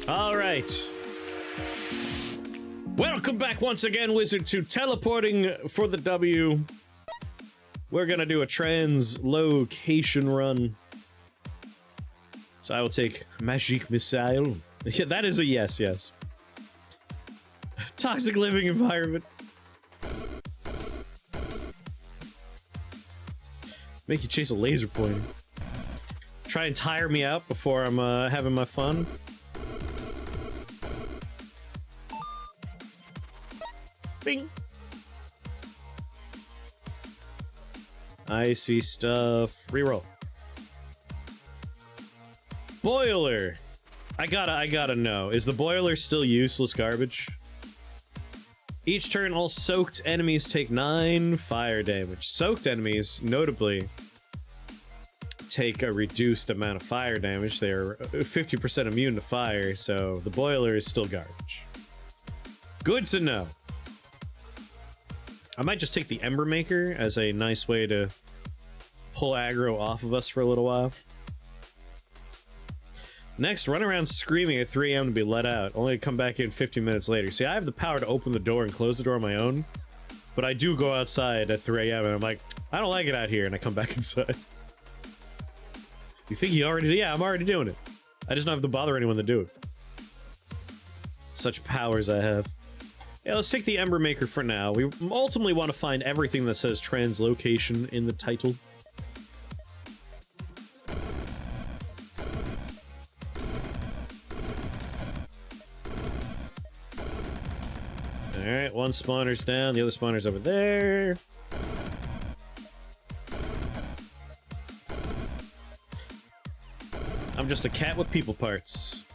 All right. Welcome back once again, Wizard, to Teleporting for the W. We're gonna do a translocation run. So I will take Magic Missile. Yeah, that is a yes, yes. Toxic living environment. Make you chase a laser pointer. Try and tire me out before I'm having my fun. Bing. Icy stuff. Reroll. Boiler. I gotta know. Is the boiler still useless garbage? Each turn, all soaked enemies take 9 fire damage. Soaked enemies, notably, take a reduced amount of fire damage. They are 50% immune to fire, so the boiler is still garbage. Good to know. I might just take the Ember Maker as a nice way to pull aggro off of us for a little while. Next, run around screaming at 3 AM to be let out, only to come back in 15 minutes later. See, I have the power to open the door and close the door on my own, but I do go outside at 3 AM and I'm like, I don't like it out here, and I come back inside. You think you already did? Yeah, I'm already doing it. I just don't have to bother anyone to do it. Such powers I have. Yeah, let's take the Ember Maker for now. We ultimately want to find everything that says translocation in the title. Alright, one spawner's down, the other spawner's over there. I'm just a cat with people parts.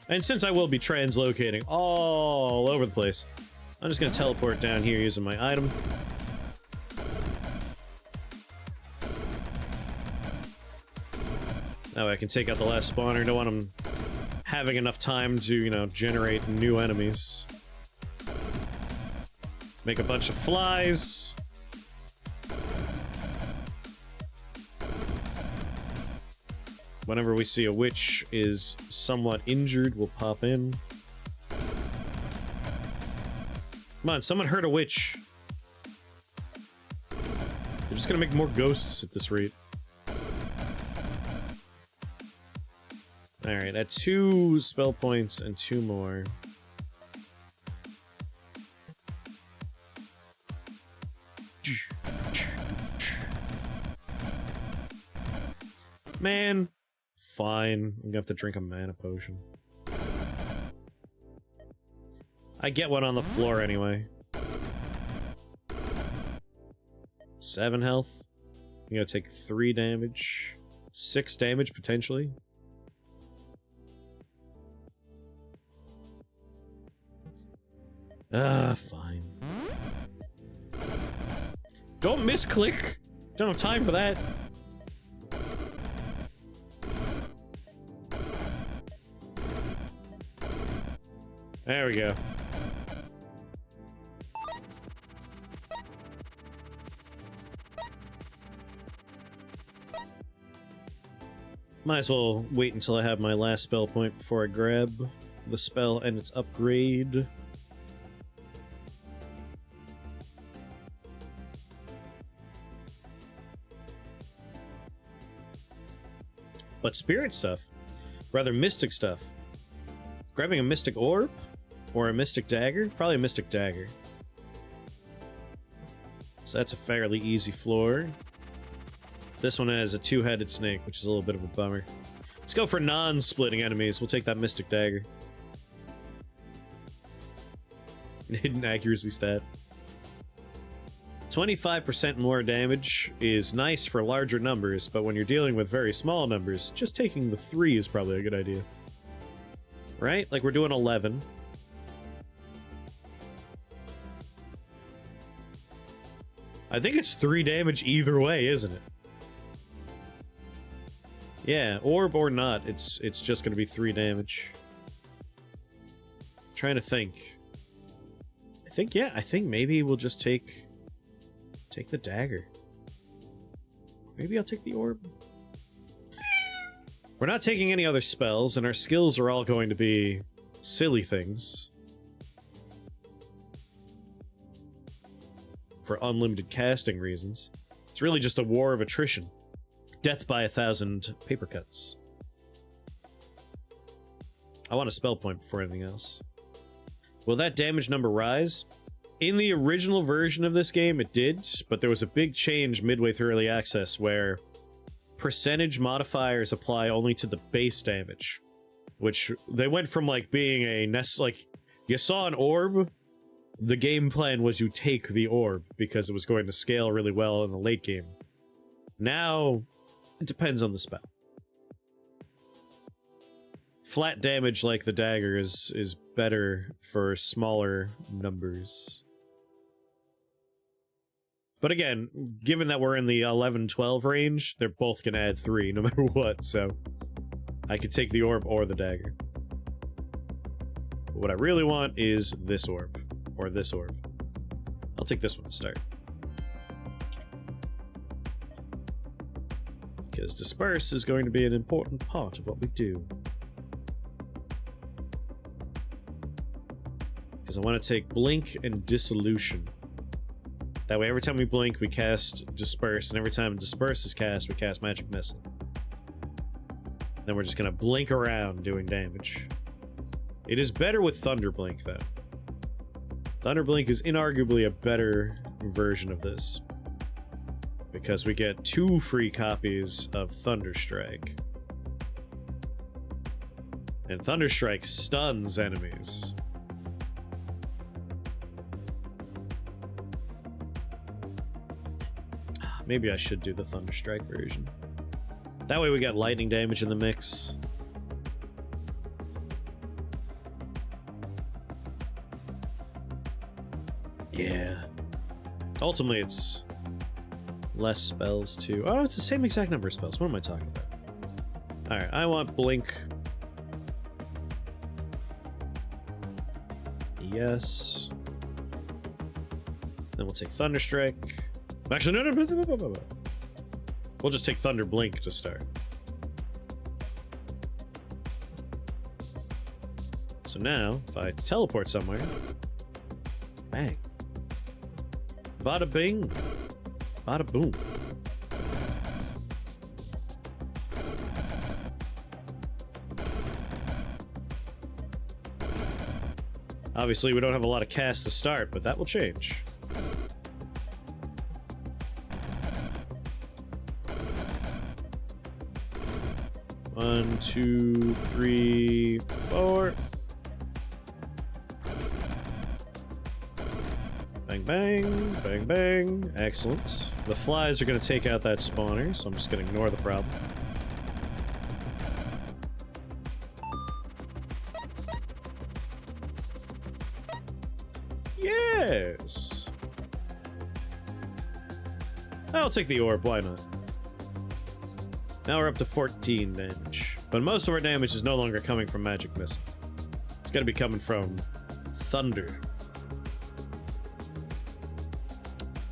And since I will be translocating all over the place, I'm just gonna teleport down here using my item. That way I can take out the last spawner. Don't want him having enough time to, you know, generate new enemies. Make a bunch of flies. Whenever we see a witch is somewhat injured, we'll pop in. Come on, someone hurt a witch. They're just gonna make more ghosts at this rate. Alright, at 2 spell points and 2 more. Man. Fine. I'm gonna have to drink a mana potion. I get one on the floor anyway. 7 health. I'm gonna take 3 damage. 6 damage, potentially. Fine. Don't misclick! Don't have time for that. There we go. Might as well wait until I have my last spell point before I grab the spell and its upgrade. But spirit stuff. Rather mystic stuff. Grabbing a mystic orb? Or a mystic dagger? Probably a mystic dagger. So that's a fairly easy floor. This one has a 2-headed snake, which is a little bit of a bummer. Let's go for non-splitting enemies. We'll take that mystic dagger. Hidden accuracy stat. 25% more damage is nice for larger numbers, but when you're dealing with very small numbers, just taking the 3 is probably a good idea. Right? Like, we're doing 11. I think it's 3 damage either way, isn't it? Yeah, orb or not, it's just gonna be 3 damage. Trying to think. I think maybe we'll just take the dagger. Maybe I'll take the orb. We're not taking any other spells, and our skills are all going to be silly things. For unlimited casting reasons. It's really just a war of attrition. Death by 1,000 paper cuts. I want a spell point before anything else. Will that damage number rise? In the original version of this game, it did, but there was a big change midway through early access where percentage modifiers apply only to the base damage. Which, they went from, like, being a like, you saw an orb, the game plan was you take the orb, because it was going to scale really well in the late game. Now, it depends on the spell. Flat damage like the dagger is better for smaller numbers. But again, given that we're in the 11-12 range, they're both gonna add 3 no matter what, so I could take the orb or the dagger. But what I really want is this orb, or this orb. I'll take this one to start. Because Disperse is going to be an important part of what we do. Because I want to take Blink and Dissolution. That way every time we blink, we cast Disperse, and every time Disperse is cast, we cast Magic Missile. Then we're just gonna blink around doing damage. It is better with Thunder Blink, though. Thunder Blink is inarguably a better version of this. Because we get 2 free copies of Thunderstrike. And Thunderstrike stuns enemies. Maybe I should do the Thunderstrike version. That way we got lightning damage in the mix. Yeah. Ultimately, it's less spells too. Oh, it's the same exact number of spells. What am I talking about? Alright, I want Blink. Yes. Then we'll take Thunderstrike. Actually, no. We'll just take Thunder Blink to start. So now, if I teleport somewhere, bang. Bada bing. Bada boom. Obviously, we don't have a lot of casts to start, but that will change. One, 2, 3, 4. Bang, bang, bang, bang. Excellent. The flies are going to take out that spawner, so I'm just going to ignore the problem. Yes! I'll take the orb, why not? Now we're up to 14 damage. But most of our damage is no longer coming from Magic Missile. It's gotta be coming from Thunder.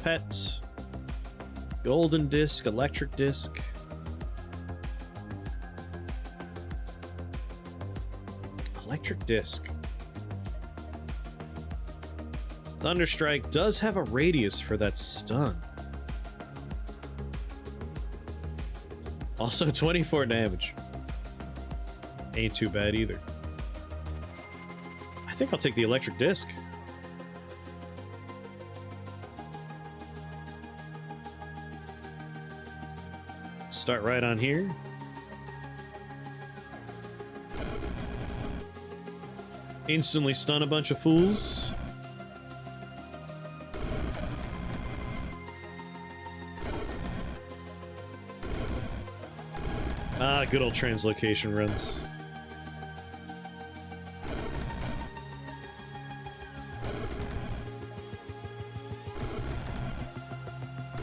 Pet. Golden Disc, Electric Disc. Electric Disc. Thunderstrike does have a radius for that stun. Also 24 damage. Ain't too bad either. I think I'll take the Electric Disc. Start right on here. Instantly stun a bunch of fools. Ah, good old translocation runs.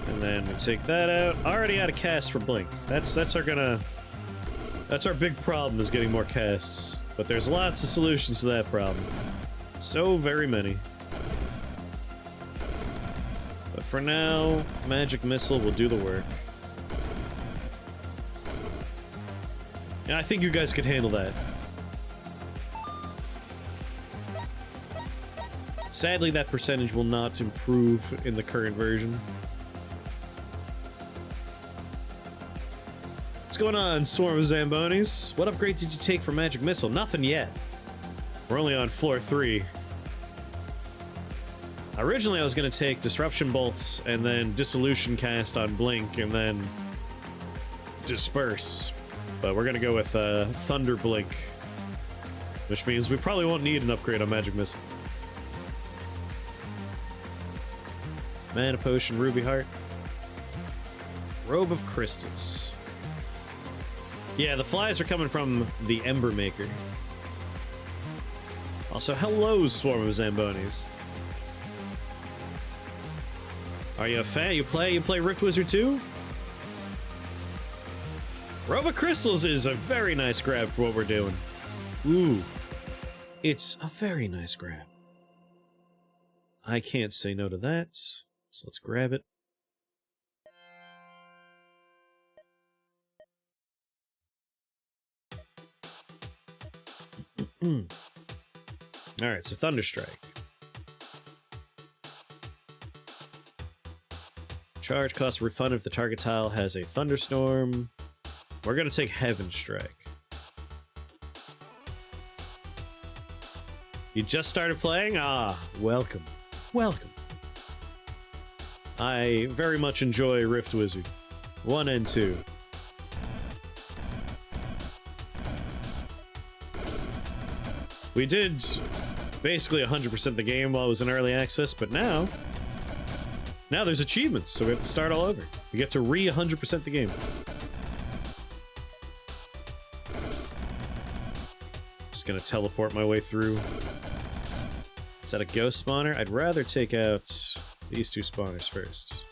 And then we take that out. Already out of casts for Blink. That's our big problem, is getting more casts. But there's lots of solutions to that problem. So very many. But for now, Magic Missile will do the work. Yeah, I think you guys could handle that. Sadly, that percentage will not improve in the current version. What's going on, Swarm of Zambonis? What upgrade did you take for Magic Missile? Nothing yet. We're only on floor 3. Originally, I was going to take Disruption Bolts and then Dissolution Cast on Blink and then Disperse. But we're going to go with Thunder Blink, which means we probably won't need an upgrade on Magic Missile. Mana Potion, Ruby Heart. Robe of Crystals. Yeah, the flies are coming from the Ember Maker. Also, hello, Swarm of Zambonis. Are you a fan? You play Rift Wizard 2? Robe of Crystals is a very nice grab for what we're doing. Ooh. It's a very nice grab. I can't say no to that, so let's grab it. Alright, so Thunderstrike. Charge cost refund if the target tile has a Thunderstorm. We're gonna take Heaven Strike. You just started playing? Ah, welcome. Welcome. I very much enjoy Rift Wizard 1 and 2. We did basically 100% the game while it was in early access, but now there's achievements, so we have to start all over. We get to 100% the game. Just gonna teleport my way through. Is that a ghost spawner? I'd rather take out these 2 spawners first.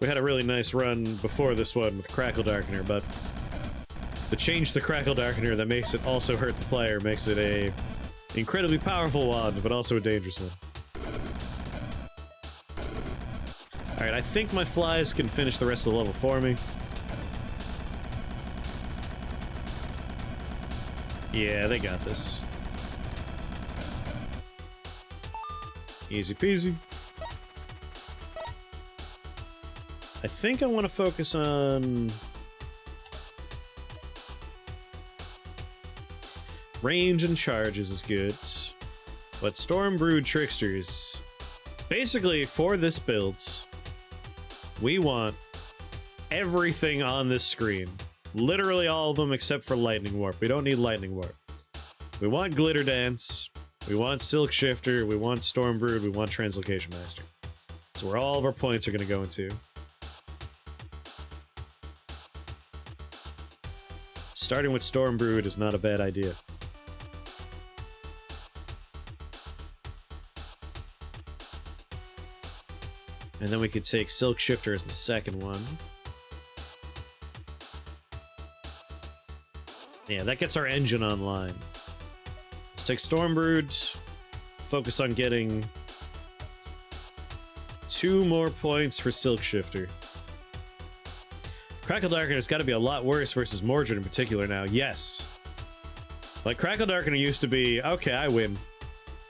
We had a really nice run before this one with Crackle Darkener, but the change to Crackle Darkener that makes it also hurt the player makes it a incredibly powerful wand, but also a dangerous one. Alright, I think my flies can finish the rest of the level for me. Yeah, they got this. Easy peasy. I think I want to focus on range and charges is good, but Stormbrood Tricksters, basically for this build, we want everything on this screen. Literally all of them except for Lightning Warp. We don't need Lightning Warp. We want Glitter Dance, we want Silk Shifter, we want Stormbrood, we want Translocation Master. So where all of our points are going to go into. Starting with Stormbrood is not a bad idea. And then we could take Silk Shifter as the second one. Yeah, that gets our engine online. Let's take Stormbrood, focus on getting 2 more points for Silk Shifter. Crackle Darkener's got to be a lot worse versus Mordred in particular now. Yes. Like, Crackle Darkener used to be, okay, I win.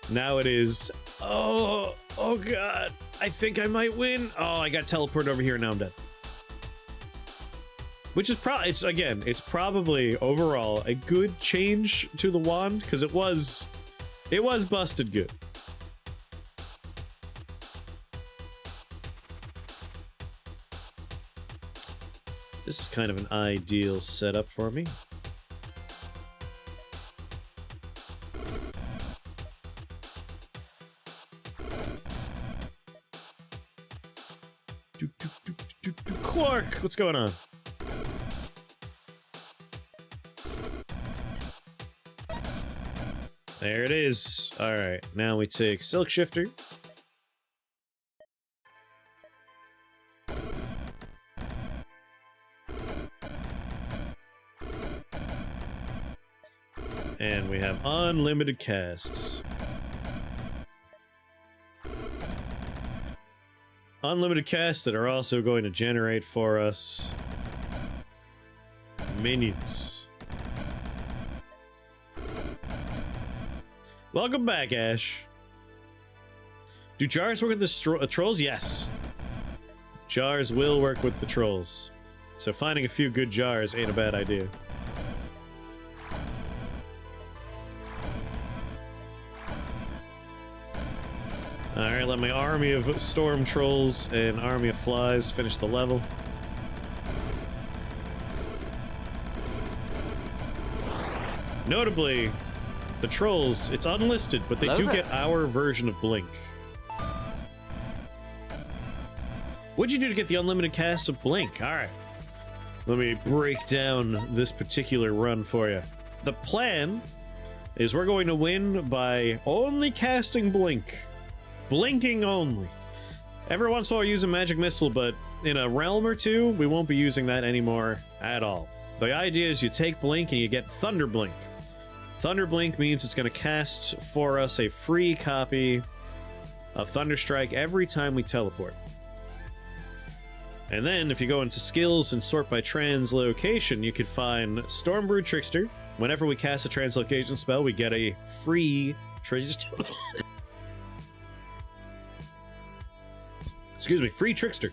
Now it is, oh god, I think I might win. Oh, I got teleported over here and now I'm dead. Which is it's probably overall a good change to the wand, because it was busted good. This is kind of an ideal setup for me. Quark, what's going on? There it is. Alright, now we take Silk Shifter. And we have unlimited casts. Unlimited casts that are also going to generate for us minions. Welcome back, Ash. Do jars work with the trolls? Yes. Jars will work with the trolls. So finding a few good jars ain't a bad idea. Alright, let my army of storm trolls and army of flies finish the level. Notably, the trolls, it's unlisted, but they do get our version of Blink. What'd you do to get the unlimited cast of Blink? Alright. Let me break down this particular run for you. The plan is we're going to win by only casting Blink. Blinking only. Every once in a while I use a magic missile, but in a realm or two, we won't be using that anymore at all. The idea is you take Blink and you get Thunder Blink. Thunder Blink means it's going to cast for us a free copy of Thunderstrike every time we teleport. And then, if you go into skills and sort by translocation, you could find Stormbrew Trickster. Whenever we cast a translocation spell, we get a free free Trickster.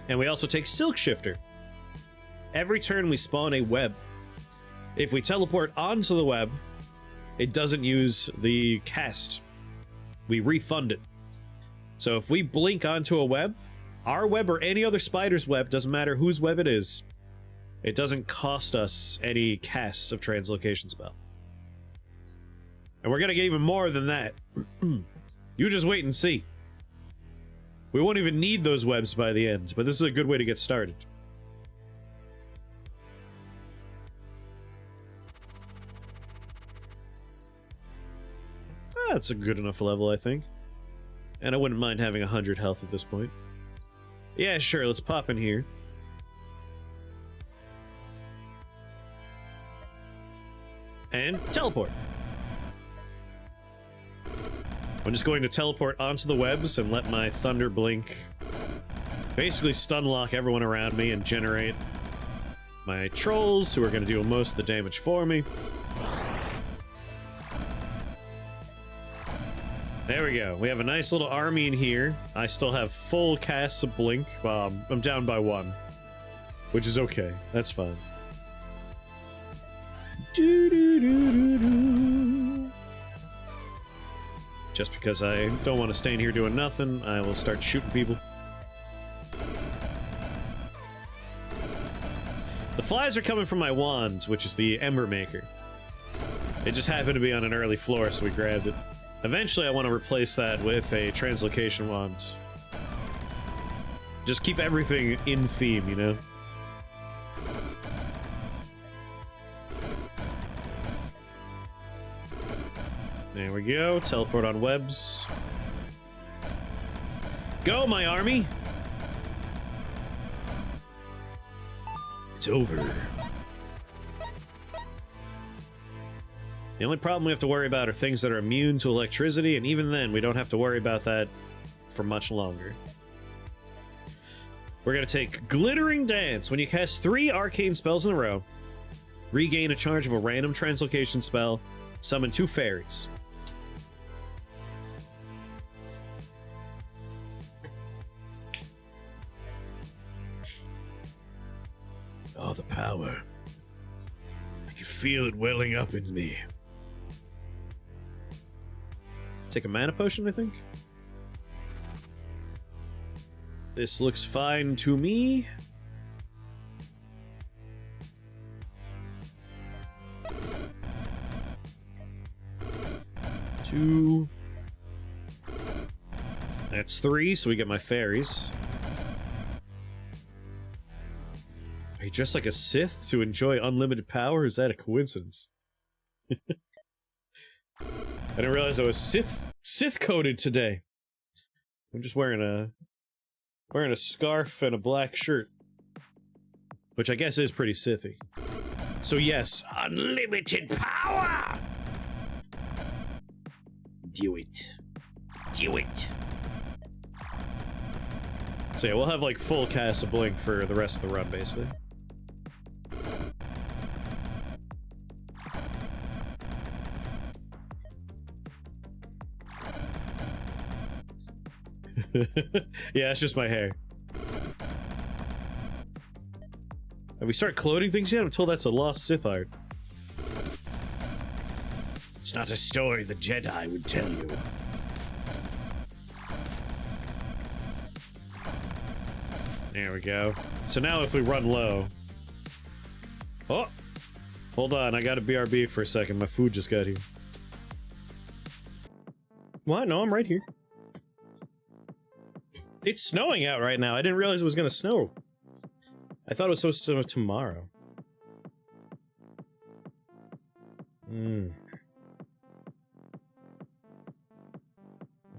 And we also take Silk Shifter. Every turn we spawn a web. If we teleport onto the web, it doesn't use the cast. We refund it. So if we blink onto a web, our web or any other spider's web, doesn't matter whose web it is, it doesn't cost us any casts of translocation spell. And we're gonna get even more than that. You just wait and see. We won't even need those webs by the end, but this is a good way to get started. That's a good enough level, I think. And I wouldn't mind having 100 health at this point. Yeah, sure, let's pop in here. And teleport. I'm just going to teleport onto the webs and let my Thunder Blink basically stun lock everyone around me and generate my trolls, who are going to do most of the damage for me. There we go. We have a nice little army in here. I still have full casts of Blink. Well, I'm down by 1. Which is okay. That's fine. Just because I don't want to stay in here doing nothing, I will start shooting people. The flies are coming from my wands, which is the Ember Maker. It just happened to be on an early floor, so we grabbed it. Eventually, I want to replace that with a translocation wand. Just keep everything in theme, you know? There we go. Teleport on webs. Go, my army! It's over. The only problem we have to worry about are things that are immune to electricity, and even then, we don't have to worry about that for much longer. We're gonna take Glittering Dance. When you cast 3 arcane spells in a row, regain a charge of a random translocation spell, summon 2 fairies. Oh, the power. I can feel it welling up in me. Take a mana potion, I think. This looks fine to me. Two. That's 3, so we get my fairies. Are you dressed like a Sith to enjoy unlimited power? Is that a coincidence? I didn't realize I was Sith-coded today. I'm just wearing a scarf and a black shirt. Which I guess is pretty Sithy. So yes, unlimited power! Do it. Do it. So yeah, we'll have like full cast of Blink for the rest of the run, basically. Yeah, it's just my hair. Have we started cloning things yet? I'm told that's a lost Sith art. It's not a story the Jedi would tell you. There we go. So now if we run low... Oh! Hold on, I gotta BRB for a second. My food just got here. What? No, I'm right here. It's snowing out right now. I didn't realize it was gonna snow. I thought it was supposed to snow tomorrow.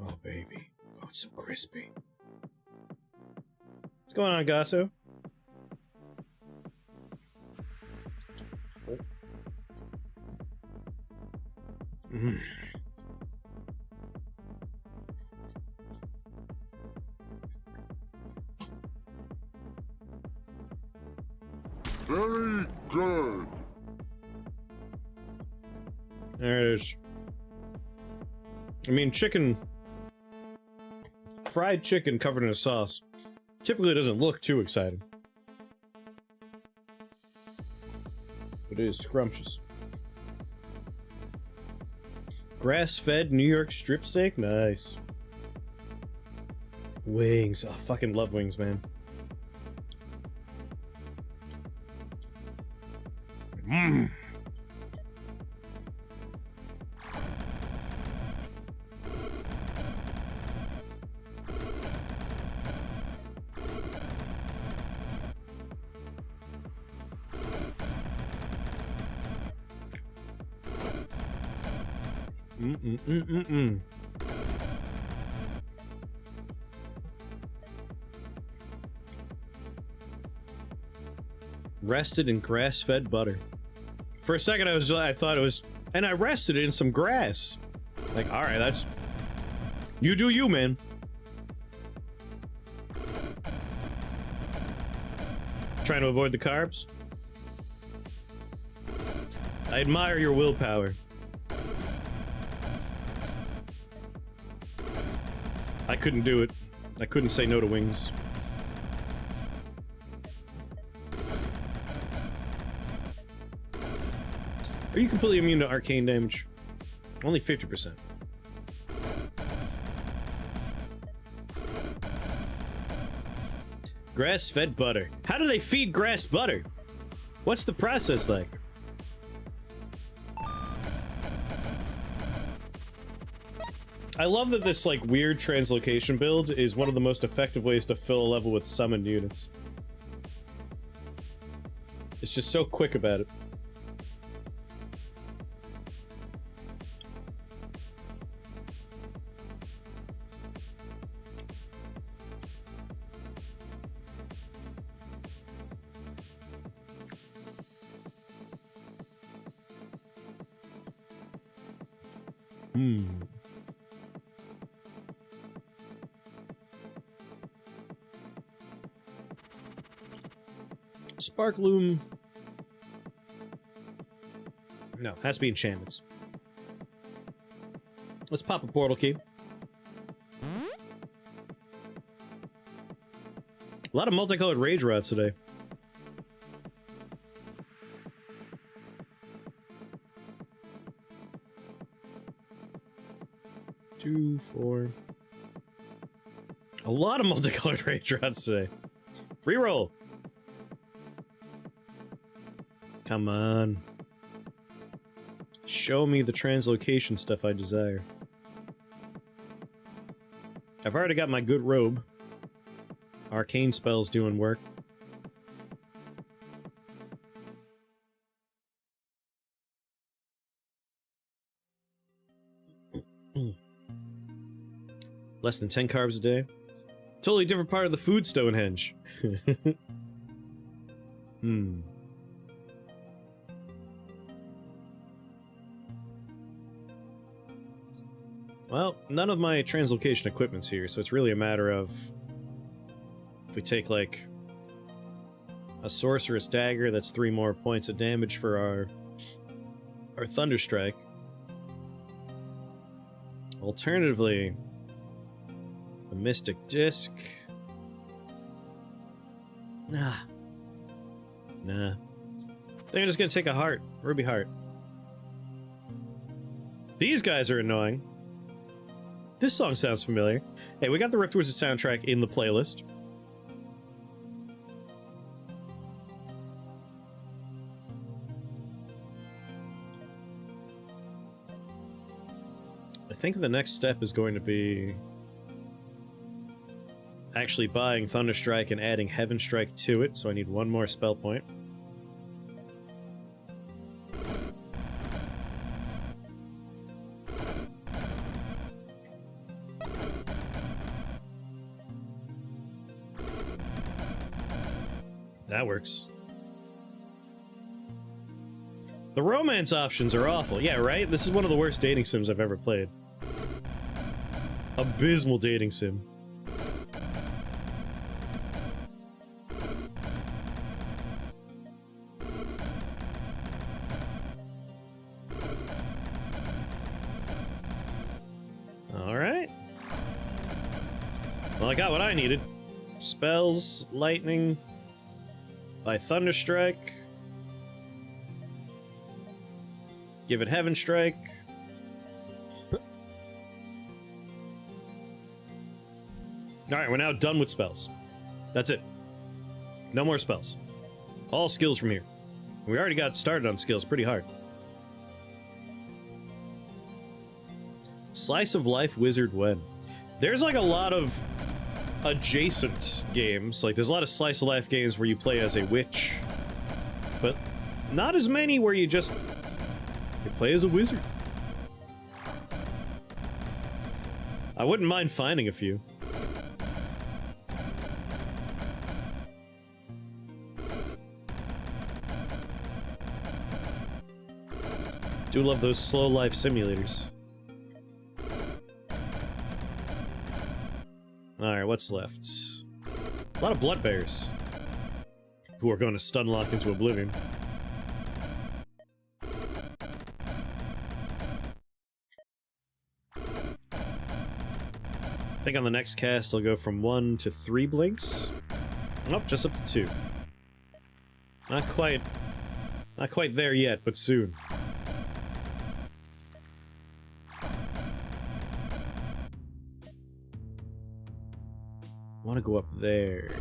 Oh, baby. Oh, it's so crispy. What's going on, Gasso? Very good. There it is. I mean, chicken... Fried chicken covered in a sauce typically doesn't look too exciting. But it is scrumptious. Grass-fed New York strip steak? Nice. Wings. I fucking love wings, man. Mmm. Rested in grass-fed butter. For a second, I thought it was, and I rested it in some grass. Like, all right, that's, you do you, man. Trying to avoid the carbs. I admire your willpower. I couldn't do it. I couldn't say no to wings. Are you completely immune to arcane damage? Only 50%. Grass-fed butter. How do they feed grass butter? What's the process like? I love that this, like, weird translocation build is one of the most effective ways to fill a level with summoned units. It's just so quick about it. Sparkloom. No, has to be enchantments. Let's pop a portal key. A lot of multicolored rage rods today. Two, four. A lot of multicolored rage rods today. Reroll. Come on. Show me the translocation stuff I desire. I've already got my good robe. Arcane spells doing work. Less than 10 carbs a day. Totally different part of the food Stonehenge. Well, none of my translocation equipment's here, so it's really a matter of... If we take, like, a Sorceress Dagger, that's 3 more points of damage for our Thunderstrike. Alternatively, the Mystic Disc. Nah. I think I'm just gonna take a heart. Ruby Heart. These guys are annoying. This song sounds familiar. Hey, we got the Rift Wizard soundtrack in the playlist. I think the next step is going to be actually buying Thunderstrike and adding Heaven Strike to it, so I need 1 more spell point. That works. The romance options are awful. Yeah, right? This is one of the worst dating sims I've ever played. Abysmal dating sim. Alright. Well, I got what I needed. Spells, lightning, by Thunderstrike. Give it Heaven Strike. Alright, we're now done with spells. That's it. No more spells. All skills from here. We already got started on skills pretty hard. Slice of Life Wizard Wen. There's like a lot of adjacent games. Like there's a lot of slice of life games where you play as a witch, but not as many where you play as a wizard. I wouldn't mind finding a few. Do love those slow life simulators. Alright, what's left? A lot of blood bears. Who are going to stun lock into oblivion. I think on the next cast I'll go from 1 to 3 blinks. Nope, just up to 2. Not quite there yet, but soon. I want to go up there.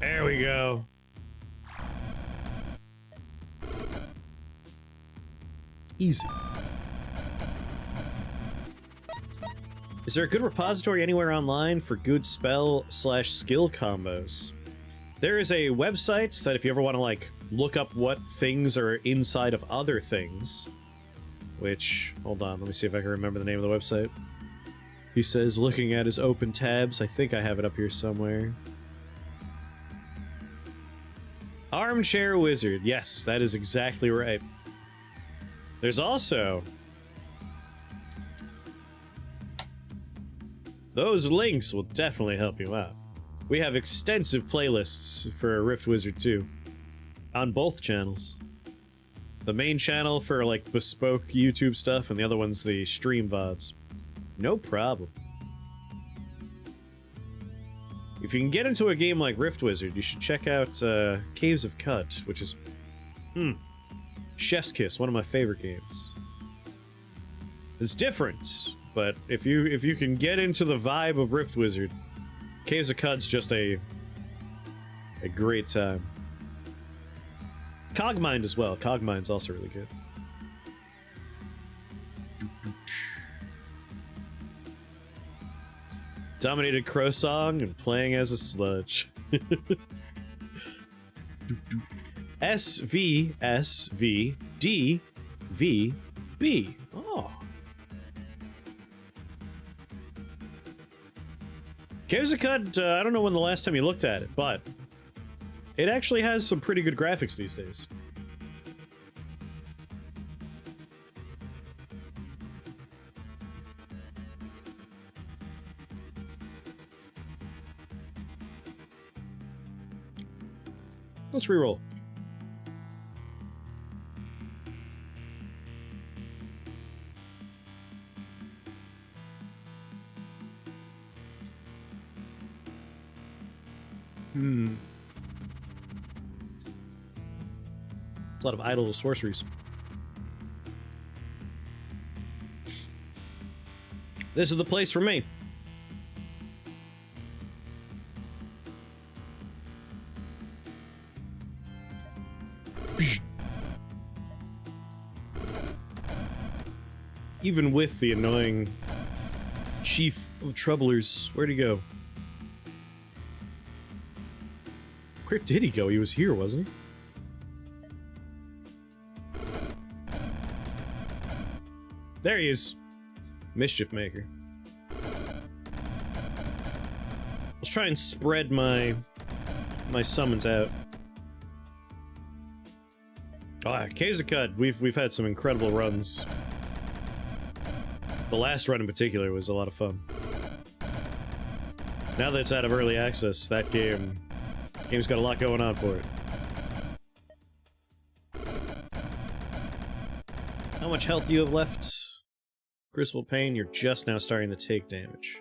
There we go. Easy. Is there a good repository anywhere online for good spell/skill combos? There is a website that if you ever want to, like, look up what things are inside of other things, which, hold on, let me see if I can remember the name of the website. He says, looking at his open tabs, I think I have it up here somewhere. Armchair Wizard. Yes, that is exactly right. There's also... those links will definitely help you out. We have extensive playlists for Rift Wizard 2 on both channels. The main channel for, like, bespoke YouTube stuff, and the other one's the stream VODs. No problem. If you can get into a game like Rift Wizard, you should check out Caves of Cut, which is... Chef's Kiss, one of my favorite games. It's different, but if you can get into the vibe of Rift Wizard, Caves of Cut's just a great time. Cogmind as well. Cogmind's also really good. Dominated Crow Song and playing as a sludge. SVSVDVB. Oh. Caves of Cut, I don't know when the last time you looked at it, but it actually has some pretty good graphics these days. Let's reroll. A lot of idle sorceries. This is the place for me. Even with the annoying chief of troublers, where'd he go? Where did he go? He was here, wasn't he? There he is. Mischief maker. Let's try and spread my summons out. Ah, Kevid, we've had some incredible runs. The last run in particular was a lot of fun. Now that it's out of early access, that game's got a lot going on for it. How much health do you have left? Crucible Pain, you're just now starting to take damage.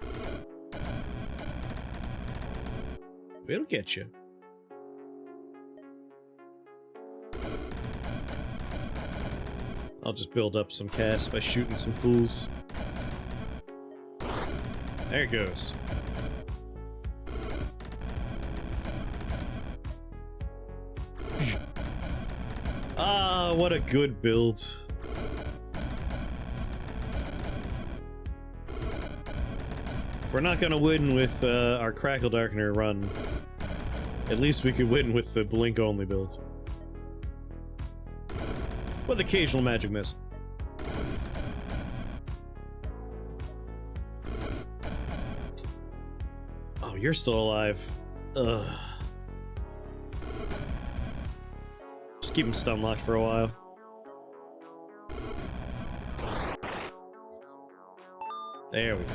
It'll get you. I'll just build up some casts by shooting some fools. There it goes. Ah, what a good build. If we're not gonna win with our Crackle Darkener run, at least we could win with the Blink-only build. With occasional magic miss. Oh, you're still alive. Ugh. Just keep him stun locked for a while. There we go.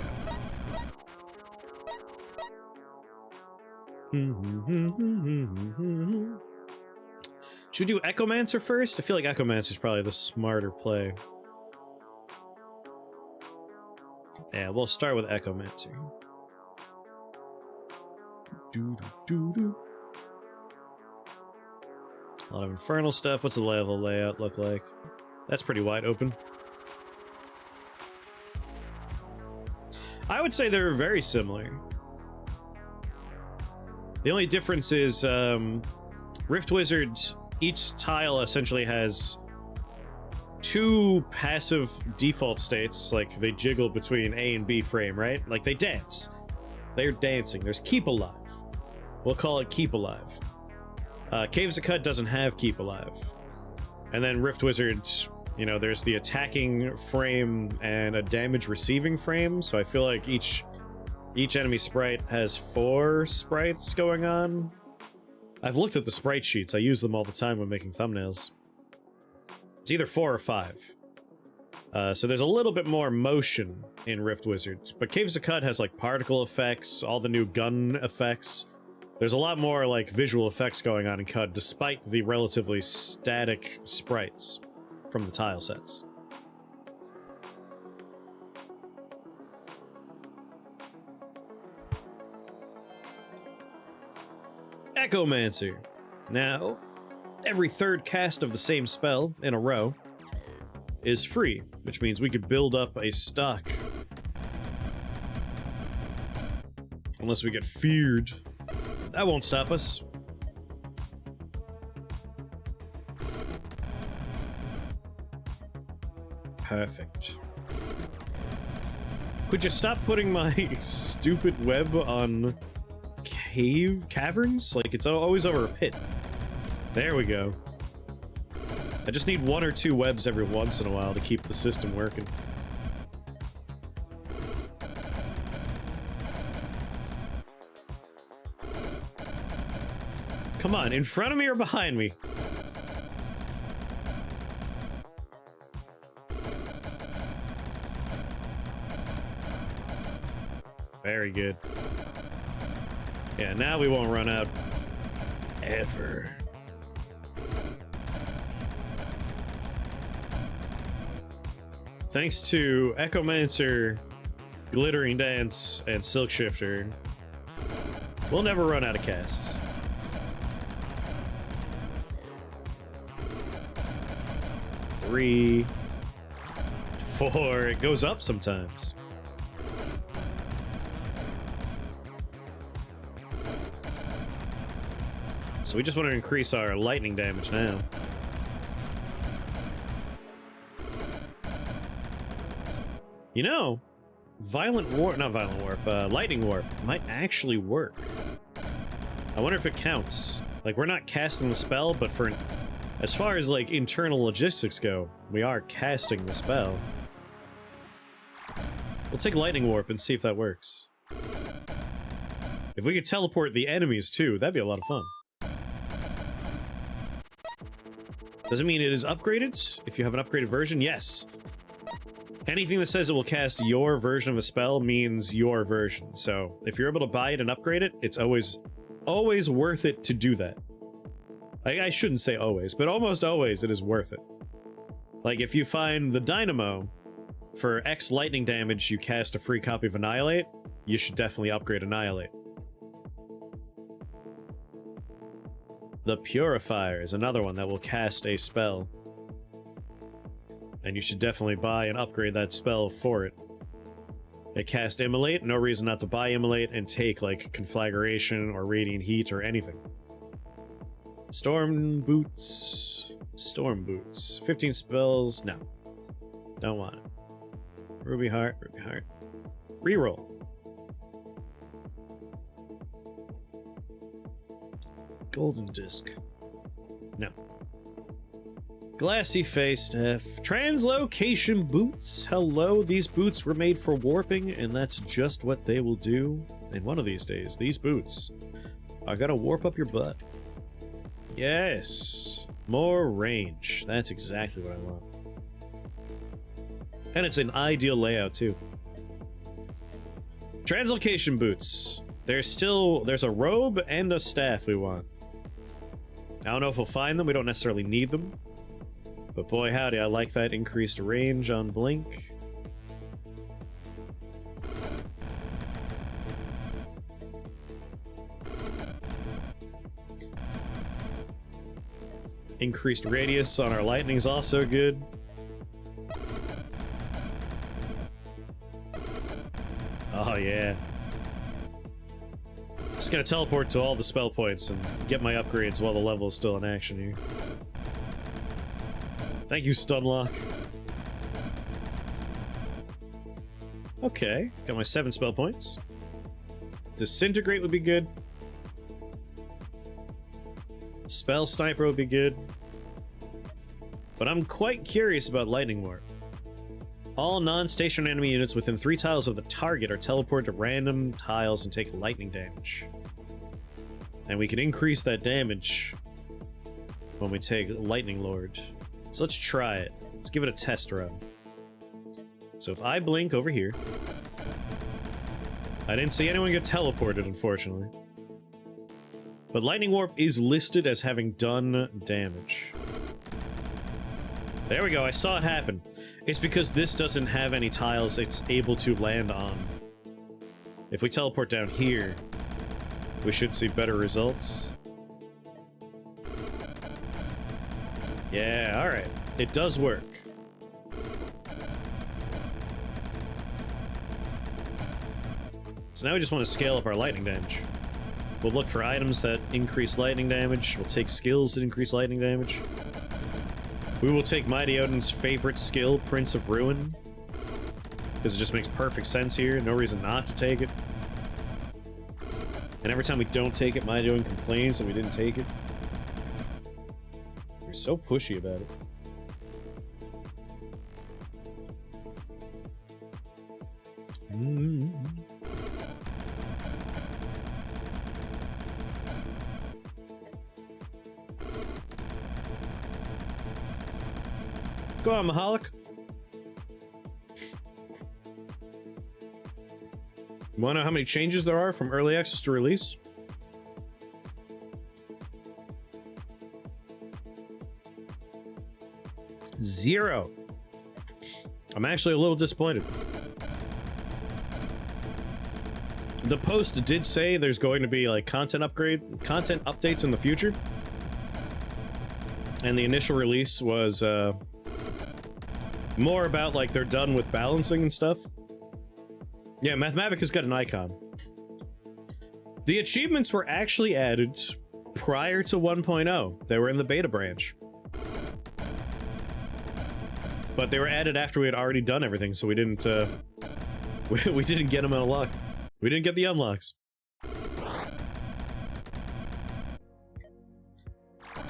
Should we do Echomancer first? I feel like Echomancer's probably the smarter play. Yeah, we'll start with Echomancer. A lot of infernal stuff. What's the level layout look like? That's pretty wide open. I would say they're very similar. The only difference is, Rift Wizards, each tile essentially has two passive default states, like they jiggle between A and B frame, right? Like they dance. They're dancing. There's Keep Alive. We'll call it Keep Alive. Caves of Cut doesn't have Keep Alive. And then Rift Wizards, you know, there's the attacking frame and a damage receiving frame, so I feel like each enemy sprite has 4 sprites going on. I've looked at the sprite sheets. I use them all the time when making thumbnails. It's either 4 or 5. So there's a little bit more motion in Rift Wizards. But Caves of Cut has, like, particle effects, all the new gun effects. There's a lot more, like, visual effects going on in Cut, despite the relatively static sprites from the tile sets. Echomancer. Now, every third cast of the same spell in a row is free, which means we could build up a stock. Unless we get feared. That won't stop us. Perfect. Could you stop putting my stupid web on caverns? Like, it's always over a pit. There we go. I just need 1 or 2 webs every once in a while to keep the system working. Come on, in front of me or behind me? Very good. Yeah, now we won't run out. Ever. Thanks to Echomancer, Glittering Dance, and Silk Shifter, we'll never run out of casts. Three, 4, it goes up sometimes. So we just want to increase our lightning damage now. You know, Lightning Warp might actually work. I wonder if it counts. Like, we're not casting the spell, but for as far as like internal logistics go, we are casting the spell. We'll take Lightning Warp and see if that works. If we could teleport the enemies too, that'd be a lot of fun. Does it mean it is upgraded? If you have an upgraded version, yes. Anything that says it will cast your version of a spell means your version. So if you're able to buy it and upgrade it, it's always worth it to do that. I shouldn't say always, but almost always it is worth it. Like if you find the Dynamo, for X lightning damage you cast a free copy of Annihilate, you should definitely upgrade Annihilate. The Purifier is another one that will cast a spell. And you should definitely buy and upgrade that spell for it. It casts Immolate, no reason not to buy Immolate and take, like, Conflagration or Radiant Heat or anything. Storm Boots. Storm Boots. 15 spells. No. Don't want it. Ruby Heart. Ruby Heart. Reroll. Golden Disc. No. Glassy Face Staff. Translocation Boots. Hello, these boots were made for warping, and that's just what they will do. And one of these days, these boots are gonna warp up your butt. Yes. More range. That's exactly what I want. And it's an ideal layout, too. Translocation Boots. There's a robe and a staff we want. I don't know if we'll find them, we don't necessarily need them. But boy howdy, I like that increased range on Blink. Increased radius on our lightning's also good. Oh yeah. Just gonna teleport to all the spell points and get my upgrades while the level is still in action here. Thank you, Stunlock. Okay, got my 7 spell points. Disintegrate would be good. Spell Sniper would be good. But I'm quite curious about Lightning Warp. All non-stationary enemy units within 3 tiles of the target are teleported to random tiles and take lightning damage. And we can increase that damage when we take Lightning Lord. So let's try it. Let's give it a test run. So if I blink over here... I didn't see anyone get teleported, unfortunately. But Lightning Warp is listed as having done damage. There we go, I saw it happen. It's because this doesn't have any tiles it's able to land on. If we teleport down here, we should see better results. Yeah, alright. It does work. So now we just want to scale up our lightning damage. We'll look for items that increase lightning damage. We'll take skills that increase lightning damage. We will take Mighty Odin's favorite skill, Prince of Ruin. Because it just makes perfect sense here. No reason not to take it. And every time we don't take it, Mighty Odin complains that we didn't take it. You're so pushy about it. Go on, Mahalik. You wanna know how many changes there are from early access to release? Zero. I'm actually a little disappointed. The post did say there's going to be like content updates in the future. And the initial release was more about like they're done with balancing and stuff. Yeah, Mathematicus got an icon. The achievements were actually added prior to 1.0. They were in the beta branch. But they were added after we had already done everything, so we didn't we didn't get them unlocked. We didn't get the unlocks.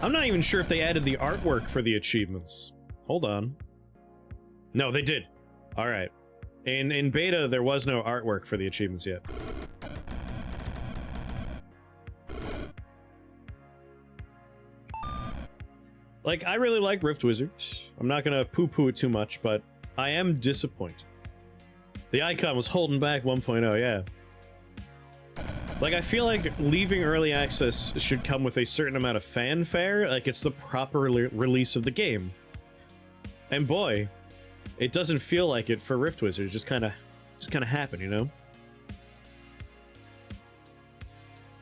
I'm not even sure if they added the artwork for the achievements. Hold on. No, they did. All right. In beta, there was no artwork for the achievements yet. Like, I really like Rift Wizard. I'm not gonna poo-poo it too much, but I am disappointed. The icon was holding back 1.0, yeah. Like, I feel like leaving early access should come with a certain amount of fanfare, like it's the proper release of the game. And boy, it doesn't feel like it for Rift Wizard. It just kind of happened, you know?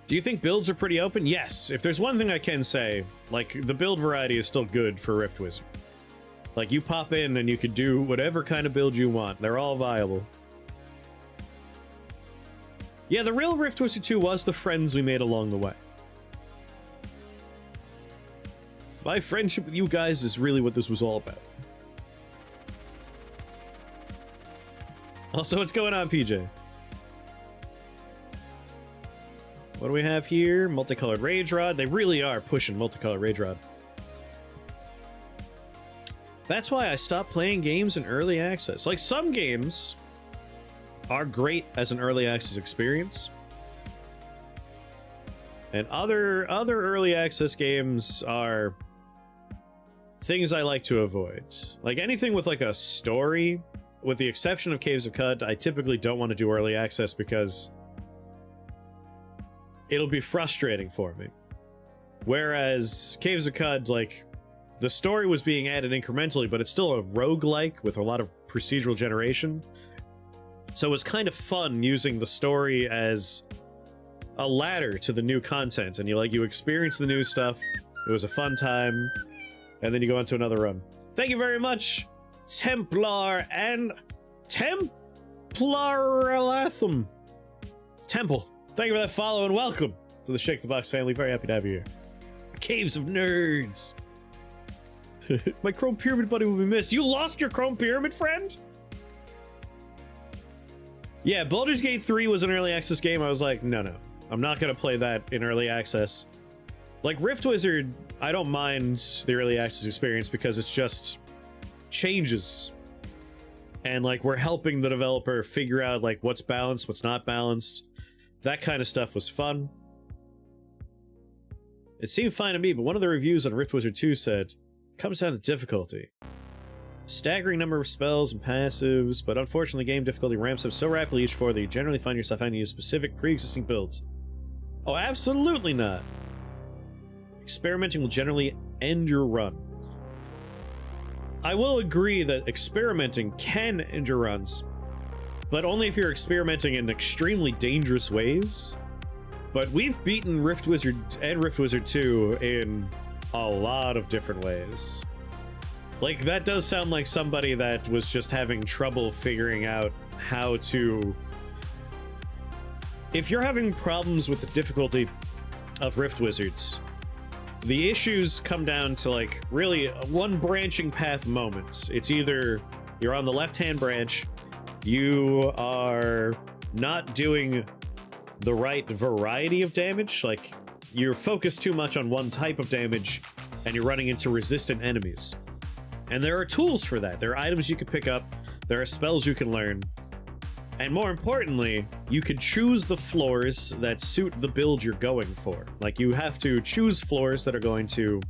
Do you think builds are pretty open? Yes. If there's one thing I can say, like, the build variety is still good for Rift Wizard. Like, you pop in and you could do whatever kind of build you want. They're all viable. Yeah, the real Rift Wizard 2 was the friends we made along the way. My friendship with you guys is really what this was all about. Also, what's going on, PJ? What do we have here? Multicolored Rage Rod. They really are pushing Multicolored Rage Rod. That's why I stopped playing games in early access. Like, some games are great as an early access experience. And other early access games are things I like to avoid. Like, anything with, like, a story, with the exception of Caves of Cud, I typically don't want to do early access because it'll be frustrating for me. Whereas Caves of Cud, like, the story was being added incrementally, but it's still a roguelike with a lot of procedural generation. So it was kind of fun using the story as a ladder to the new content, and you experience the new stuff. It was a fun time, and then you go on to another run. Thank you very much, Templar and Templarathum. Temple. Thank you for that follow and welcome to the Shake the Box family. Very happy to have you here. Caves of Nerds. My Chrome Pyramid buddy will be missed. You lost your Chrome Pyramid friend? Yeah, Baldur's Gate 3 was an early access game. I was like, no. I'm not going to play that in early access. Like, Rift Wizard, I don't mind the early access experience because it's just changes. And, like, we're helping the developer figure out, like, what's balanced, what's not balanced. That kind of stuff was fun. It seemed fine to me, but one of the reviews on Rift Wizard 2 said, comes down to difficulty. Staggering number of spells and passives, but unfortunately game difficulty ramps up so rapidly each floor that you generally find yourself having to use specific pre-existing builds. Oh, absolutely not. Experimenting will generally end your run. I will agree that experimenting can end your runs, but only if you're experimenting in extremely dangerous ways. But we've beaten Rift Wizard and Rift Wizard 2 in a lot of different ways. Like, that does sound like somebody that was just having trouble figuring out how to... If you're having problems with the difficulty of Rift Wizards, the issues come down to, like, really one branching path moment. It's either you're on the left-hand branch, you are not doing the right variety of damage, like, you're focused too much on one type of damage, and you're running into resistant enemies. And there are tools for that. There are items you can pick up, there are spells you can learn, and more importantly, you can choose the floors that suit the build you're going for. Like, you have to choose floors that are going to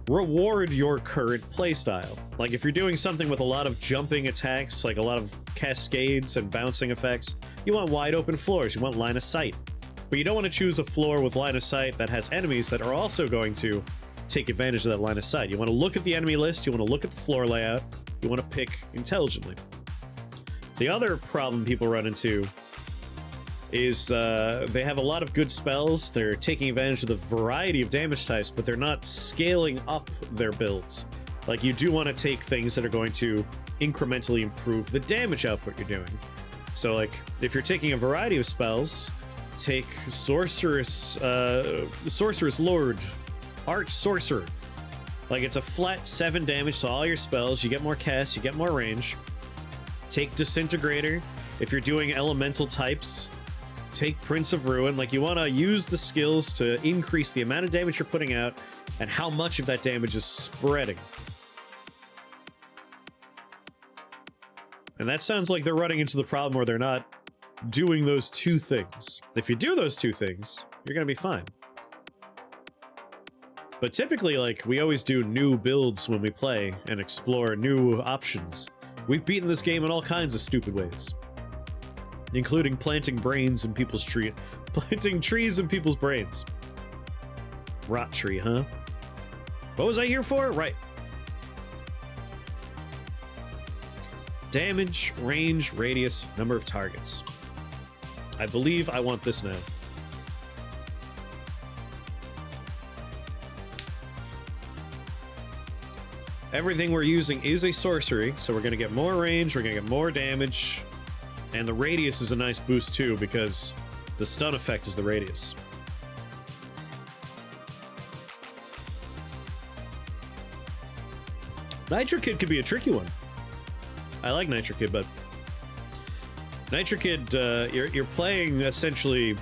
reward your current playstyle. Like, if you're doing something with a lot of jumping attacks, like a lot of cascades and bouncing effects, you want wide open floors, you want line of sight. But you don't want to choose a floor with line of sight that has enemies that are also going to take advantage of that line of sight. You want to look at the enemy list, you want to look at the floor layout, You want to pick intelligently. The other problem people run into is they have a lot of good spells. They're taking advantage of the variety of damage types, but they're not scaling up their builds. Like, you do want to take things that are going to incrementally improve the damage output you're doing. So, like, if you're taking a variety of spells, take Sorceress Lord, Arch Sorcerer. Like, it's a flat 7 damage to all your spells. You get more cast, you get more range. Take Disintegrator. If you're doing elemental types, take Prince of Ruin. Like, you want to use the skills to increase the amount of damage you're putting out and how much of that damage is spreading. And that sounds like they're running into the problem where they're not doing those two things. If you do those two things, you're going to be fine. But typically, like, we always do new builds when we play and explore new options. We've beaten this game in all kinds of stupid ways. Including planting brains in people's planting trees in people's brains. Rot tree, huh? What was I here for? Right. Damage, range, radius, number of targets. I believe I want this now. Everything we're using is a sorcery, so we're going to get more range, we're going to get more damage, and the radius is a nice boost too, because the stun effect is the radius. Nitro Kid could be a tricky one. I like Nitro Kid, but Nitro Kid, you're playing essentially,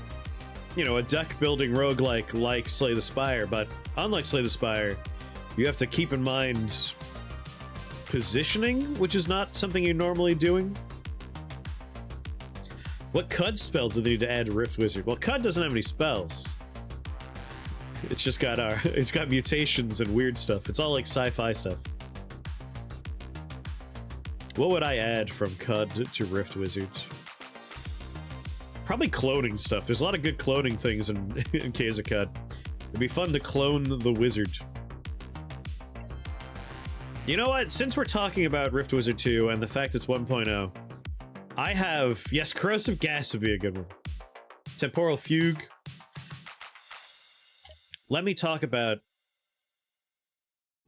you know, a deck building roguelike like Slay the Spire, but unlike Slay the Spire, you have to keep in mind positioning, which is not something you're normally doing. What CUD spell do they need to add to Rift Wizard? Well, CUD doesn't have any spells. It's just got it's got mutations and weird stuff. It's all like sci-fi stuff. What would I add from CUD to Rift Wizard? Probably cloning stuff. There's a lot of good cloning things in case of CUD. It'd be fun to clone the wizard. You know what? Since we're talking about Rift Wizard 2 and the fact it's 1.0, I have... Yes, Corrosive Gas would be a good one. Temporal Fugue. Let me talk about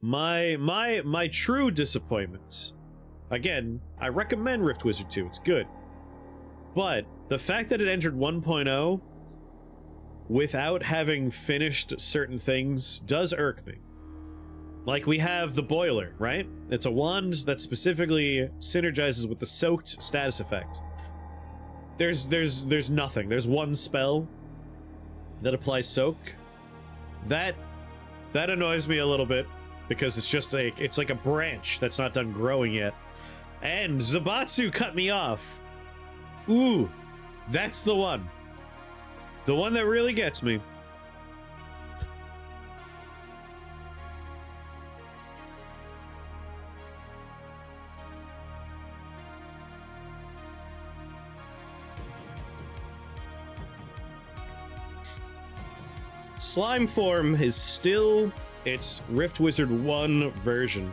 my true disappointment. Again, I recommend Rift Wizard 2. It's good. But the fact that it entered 1.0 without having finished certain things does irk me. Like, we have the Boiler, right? It's a wand that specifically synergizes with the Soaked status effect. There's nothing. There's one spell that applies Soak. That annoys me a little bit, because it's just it's like a branch that's not done growing yet. And Zabatsu cut me off. Ooh, that's the one. The one that really gets me. Slime form is still its Rift Wizard 1 version.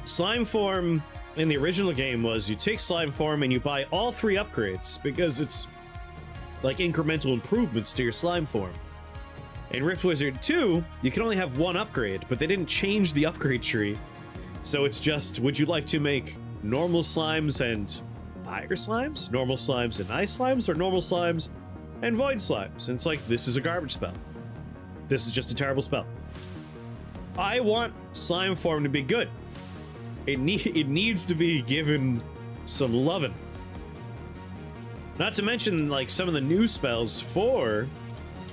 Slime form in the original game was you take slime form and you buy all 3 upgrades because it's like incremental improvements to your slime form. In Rift Wizard 2, you can only have 1 upgrade, but they didn't change the upgrade tree. So it's just, would you like to make normal slimes and fire slimes? Normal slimes and ice slimes? Or normal slimes and void slimes? And it's like, this is a garbage spell. This is just a terrible spell. I want slime form to be good. It needs to be given some loving. Not to mention, like, some of the new spells for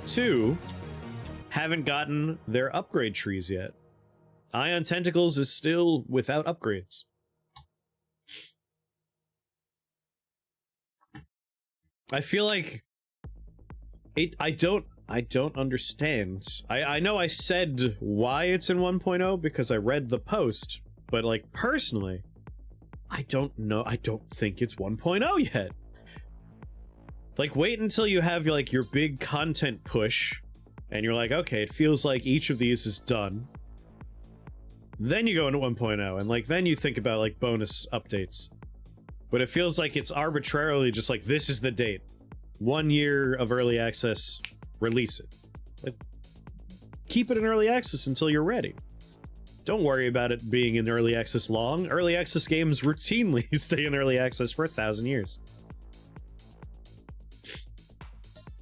2 haven't gotten their upgrade trees yet. Ion Tentacles is still without upgrades. I feel like I don't understand. I know I said why it's in 1.0 because I read the post, but, like, personally, I don't know. I don't think it's 1.0 yet. Like, wait until you have, like, your big content push, and you're like, okay, it feels like each of these is done. Then you go into 1.0, and like then you think about like bonus updates. But it feels like it's arbitrarily just like, this is the date. 1 year of early access, release it. Like, keep it in early access until you're ready. Don't worry about it being in early access long. Early access games routinely stay in early access for 1,000 years.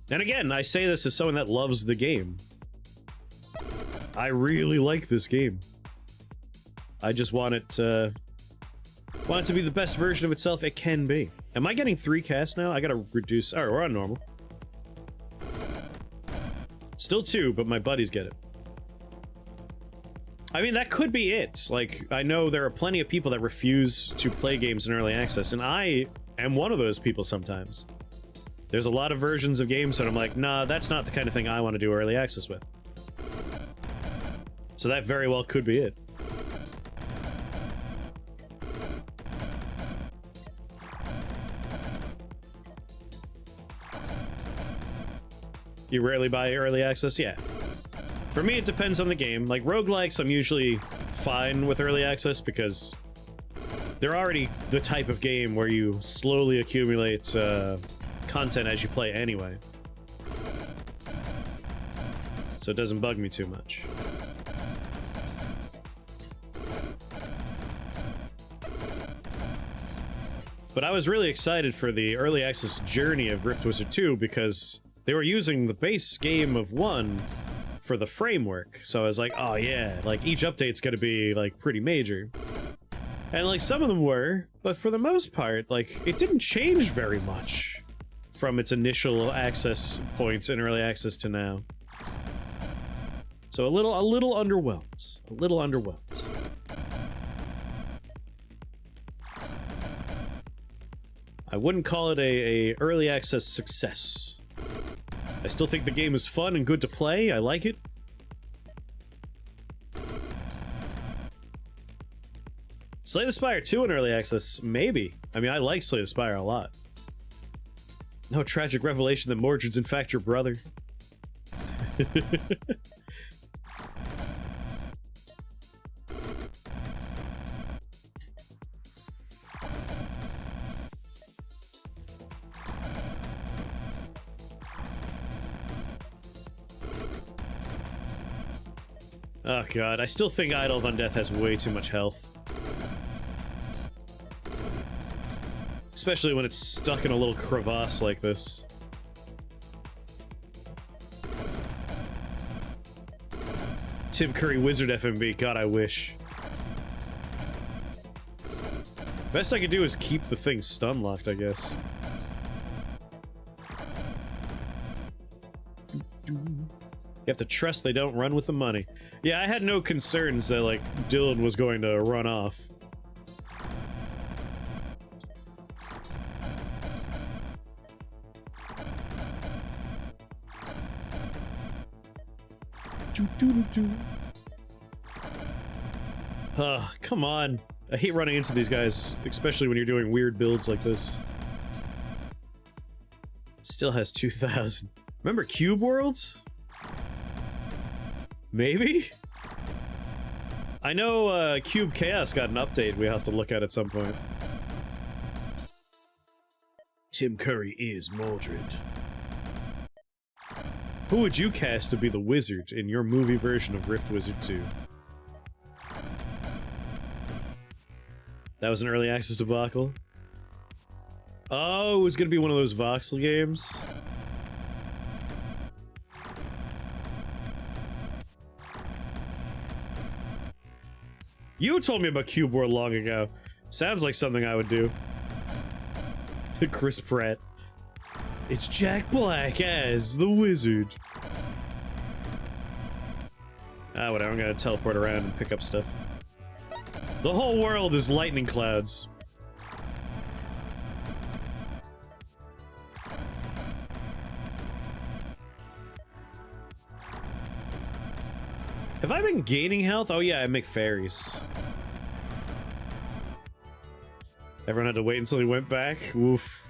And again, I say this as someone that loves the game. I really like this game. I just want it to be the best version of itself it can be. Am I getting 3 casts now? I gotta reduce. Alright, we're on normal. Still 2, but my buddies get it. I mean, that could be it. Like, I know there are plenty of people that refuse to play games in early access, and I am one of those people sometimes. There's a lot of versions of games that I'm like, nah, that's not the kind of thing I want to do early access with. So that very well could be it. You rarely buy early access? Yeah. For me, it depends on the game. Like, roguelikes, I'm usually fine with early access because they're already the type of game where you slowly accumulate content as you play anyway. So it doesn't bug me too much. But I was really excited for the early access journey of Rift Wizard 2 because they were using the base game of 1 for the framework. So I was like, oh yeah, like each update's gonna be like pretty major. And like some of them were, but for the most part, like it didn't change very much from its initial access points in early access to now. So a little underwhelmed. A little underwhelmed. I wouldn't call it a early access success. I still think the game is fun and good to play. I like it. Slay the Spire 2 in early access? Maybe. I mean, I like Slay the Spire a lot. No tragic revelation that Mordred's in fact your brother. Oh god, I still think Idol of Undeath has way too much health. Especially when it's stuck in a little crevasse like this. Tim Curry Wizard FMB, god I wish. Best I could do is keep the thing stun locked, I guess. You have to trust they don't run with the money. Yeah, I had no concerns that, like, Dylan was going to run off. Come on. I hate running into these guys, especially when you're doing weird builds like this. Still has 2,000. Remember Cube Worlds? Maybe? I know Cube Chaos got an update we have to look at some point. Tim Curry is Mordred. Who would you cast to be the wizard in your movie version of Rift Wizard 2? That was an early access debacle? Oh, it was gonna be one of those voxel games? You told me about Cube World long ago. Sounds like something I would do. Chris Pratt. It's Jack Black as the wizard. Ah, whatever, I'm gonna teleport around and pick up stuff. The whole world is lightning clouds. Have I been gaining health? Oh yeah, I make fairies. Everyone had to wait until he went back? Oof.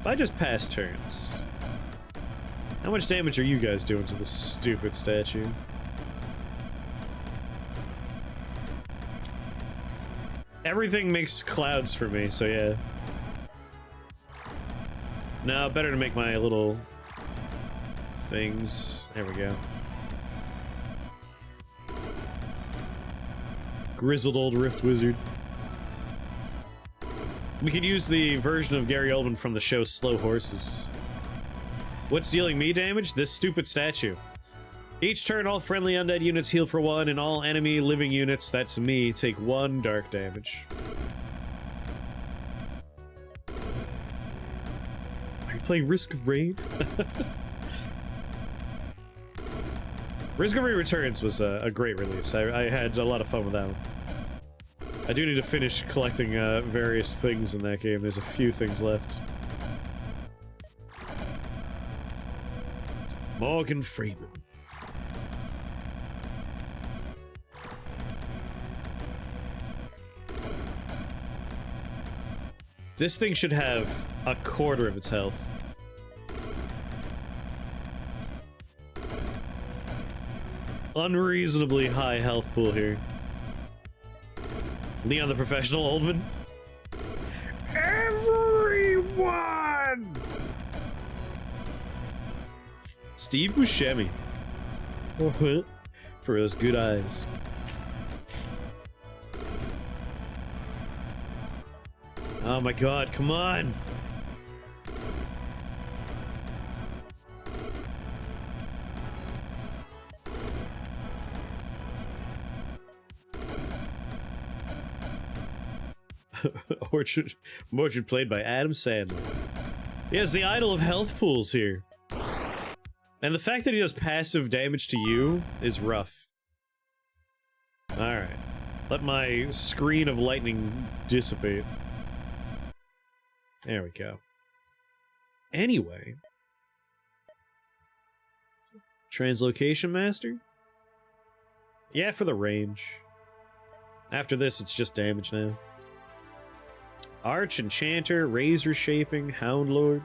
If I just pass turns, how much damage are you guys doing to this stupid statue? Everything makes clouds for me, so yeah. No, better to make my little things. There we go. Grizzled old Rift Wizard. We could use the version of Gary Oldman from the show Slow Horses. What's dealing me damage? This stupid statue. Each turn, all friendly undead units heal for 1, and all enemy living units, that's me, take 1 dark damage. Are you playing Risk of Rain? Risk of Rain Returns was a great release. I had a lot of fun with that one. I do need to finish collecting various things in that game. There's a few things left. Morgan Freeman. This thing should have 1/4 of its health. Unreasonably high health pool here. Leon the Professional Oldman. Everyone! Steve Buscemi. For those good eyes. Oh my god, come on! Orchard played by Adam Sandler. He has the idol of health pools here. And the fact that he does passive damage to you is rough. Alright. Let my screen of lightning dissipate. There we go. Anyway. Translocation Master? Yeah, for the range. After this, it's just damage now. Arch Enchanter, Razor Shaping, Houndlord.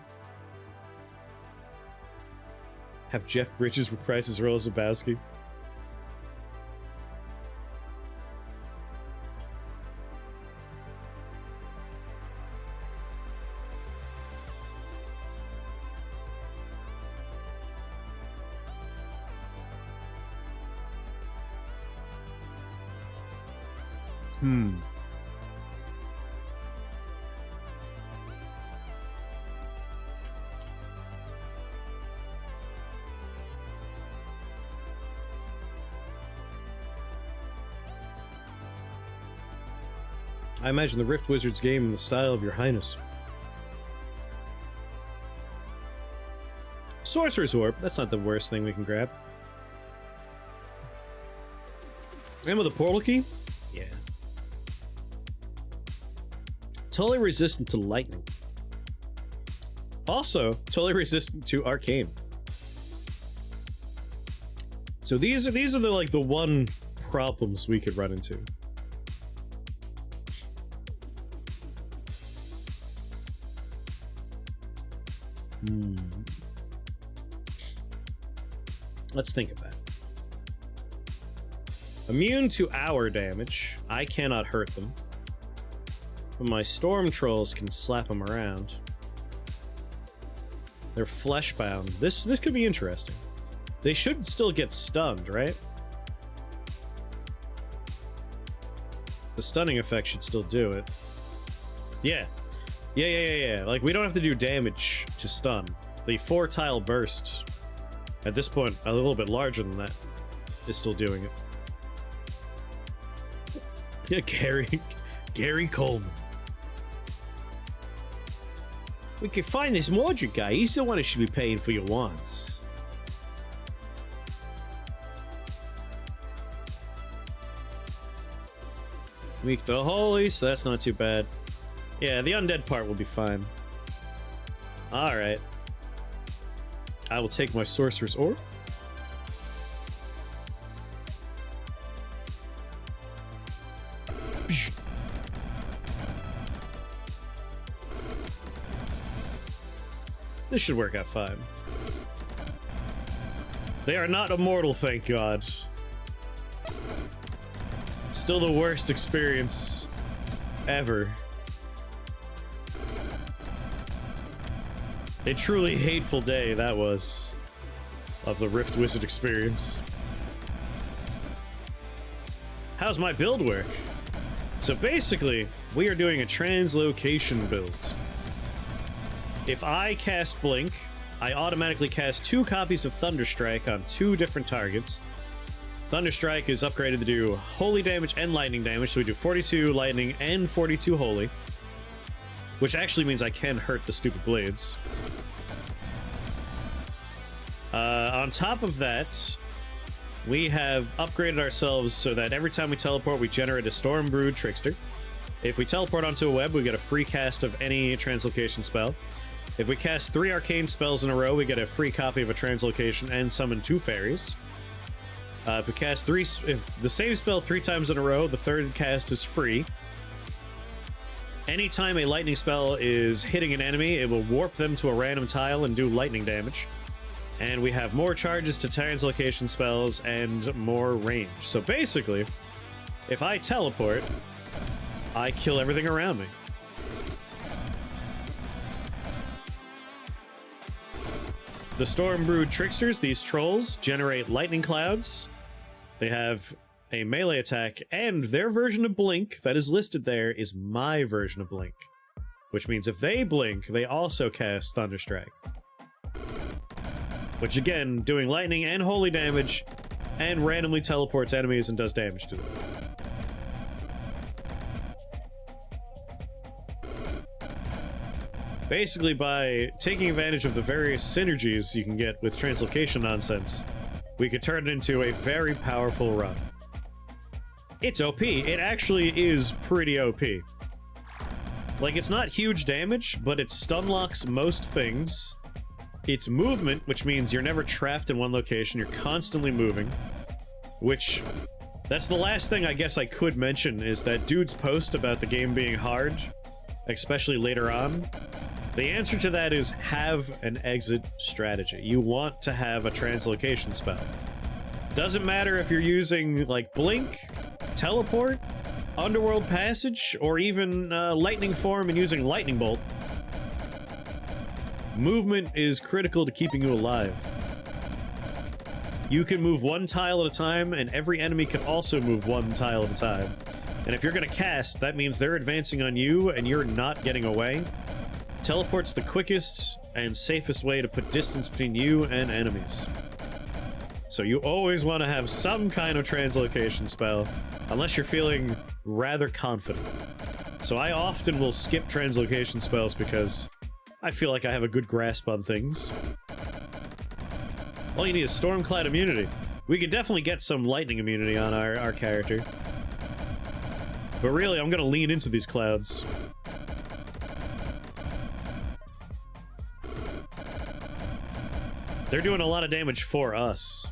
Have Jeff Bridges reprise his role as Lebowski. I imagine the Rift Wizards game in the style of Your Highness. Sorcerer's Orb, that's not the worst thing we can grab. And with a portal key? Yeah. Totally resistant to lightning. Also, totally resistant to arcane. So these are the like the one problems we could run into. Let's think about it. Immune to our damage. I cannot hurt them. But my storm trolls can slap them around. They're fleshbound. This could be interesting. They should still get stunned, right? The stunning effect should still do it. Yeah. Yeah. Like, we don't have to do damage to stun. The 4-tile burst, at this point, a little bit larger than that, is still doing it. Yeah, Gary Coleman. We can find this Mordred guy. He's the one who should be paying for your wants. Weak to holy, so that's not too bad. Yeah, the undead part will be fine. Alright. I will take my Sorcerer's Orb. This should work out fine. They are not immortal, thank God. Still the worst experience ever. A truly hateful day that was of the Rift Wizard experience. How's my build work? So basically, we are doing a translocation build. If I cast Blink, I automatically cast 2 copies of Thunderstrike on 2 different targets. Thunderstrike is upgraded to do holy damage and lightning damage, so we do 42 lightning and 42 holy. Which actually means I can hurt the stupid blades. On top of that, we have upgraded ourselves so that every time we teleport, we generate a Stormbrood Trickster. If we teleport onto a web, we get a free cast of any translocation spell. If we cast 3 arcane spells in a row, we get a free copy of a translocation and summon 2 fairies. If we cast if the same spell 3 times in a row, the 3rd cast is free. Anytime a lightning spell is hitting an enemy, it will warp them to a random tile and do lightning damage. And we have more charges to translocation spells and more range. So basically, if I teleport, I kill everything around me. The Stormbrood Tricksters, these trolls, generate lightning clouds. They have a melee attack, and their version of Blink that is listed there is my version of Blink. Which means if they blink, they also cast Thunderstrike. Which again, doing lightning and holy damage, and randomly teleports enemies and does damage to them. Basically, by taking advantage of the various synergies you can get with translocation nonsense, we could turn it into a very powerful run. It's OP. It actually is pretty OP. Like, it's not huge damage, but it stun locks most things. It's movement, which means you're never trapped in one location, you're constantly moving. Which, that's the last thing I guess I could mention, is that dude's post about the game being hard, especially later on. The answer to that is have an exit strategy. You want to have a translocation spell. Doesn't matter if you're using, like, Blink, Teleport, Underworld Passage, or even Lightning Form and using Lightning Bolt. Movement is critical to keeping you alive. You can move 1 tile at a time, and every enemy can also move 1 tile at a time. And if you're gonna cast, that means they're advancing on you and you're not getting away. Teleport's the quickest and safest way to put distance between you and enemies. So you always want to have some kind of translocation spell, unless you're feeling rather confident. So I often will skip translocation spells because I feel like I have a good grasp on things. All you need is Stormcloud immunity. We could definitely get some lightning immunity on our character. But really, I'm gonna lean into these clouds. They're doing a lot of damage for us.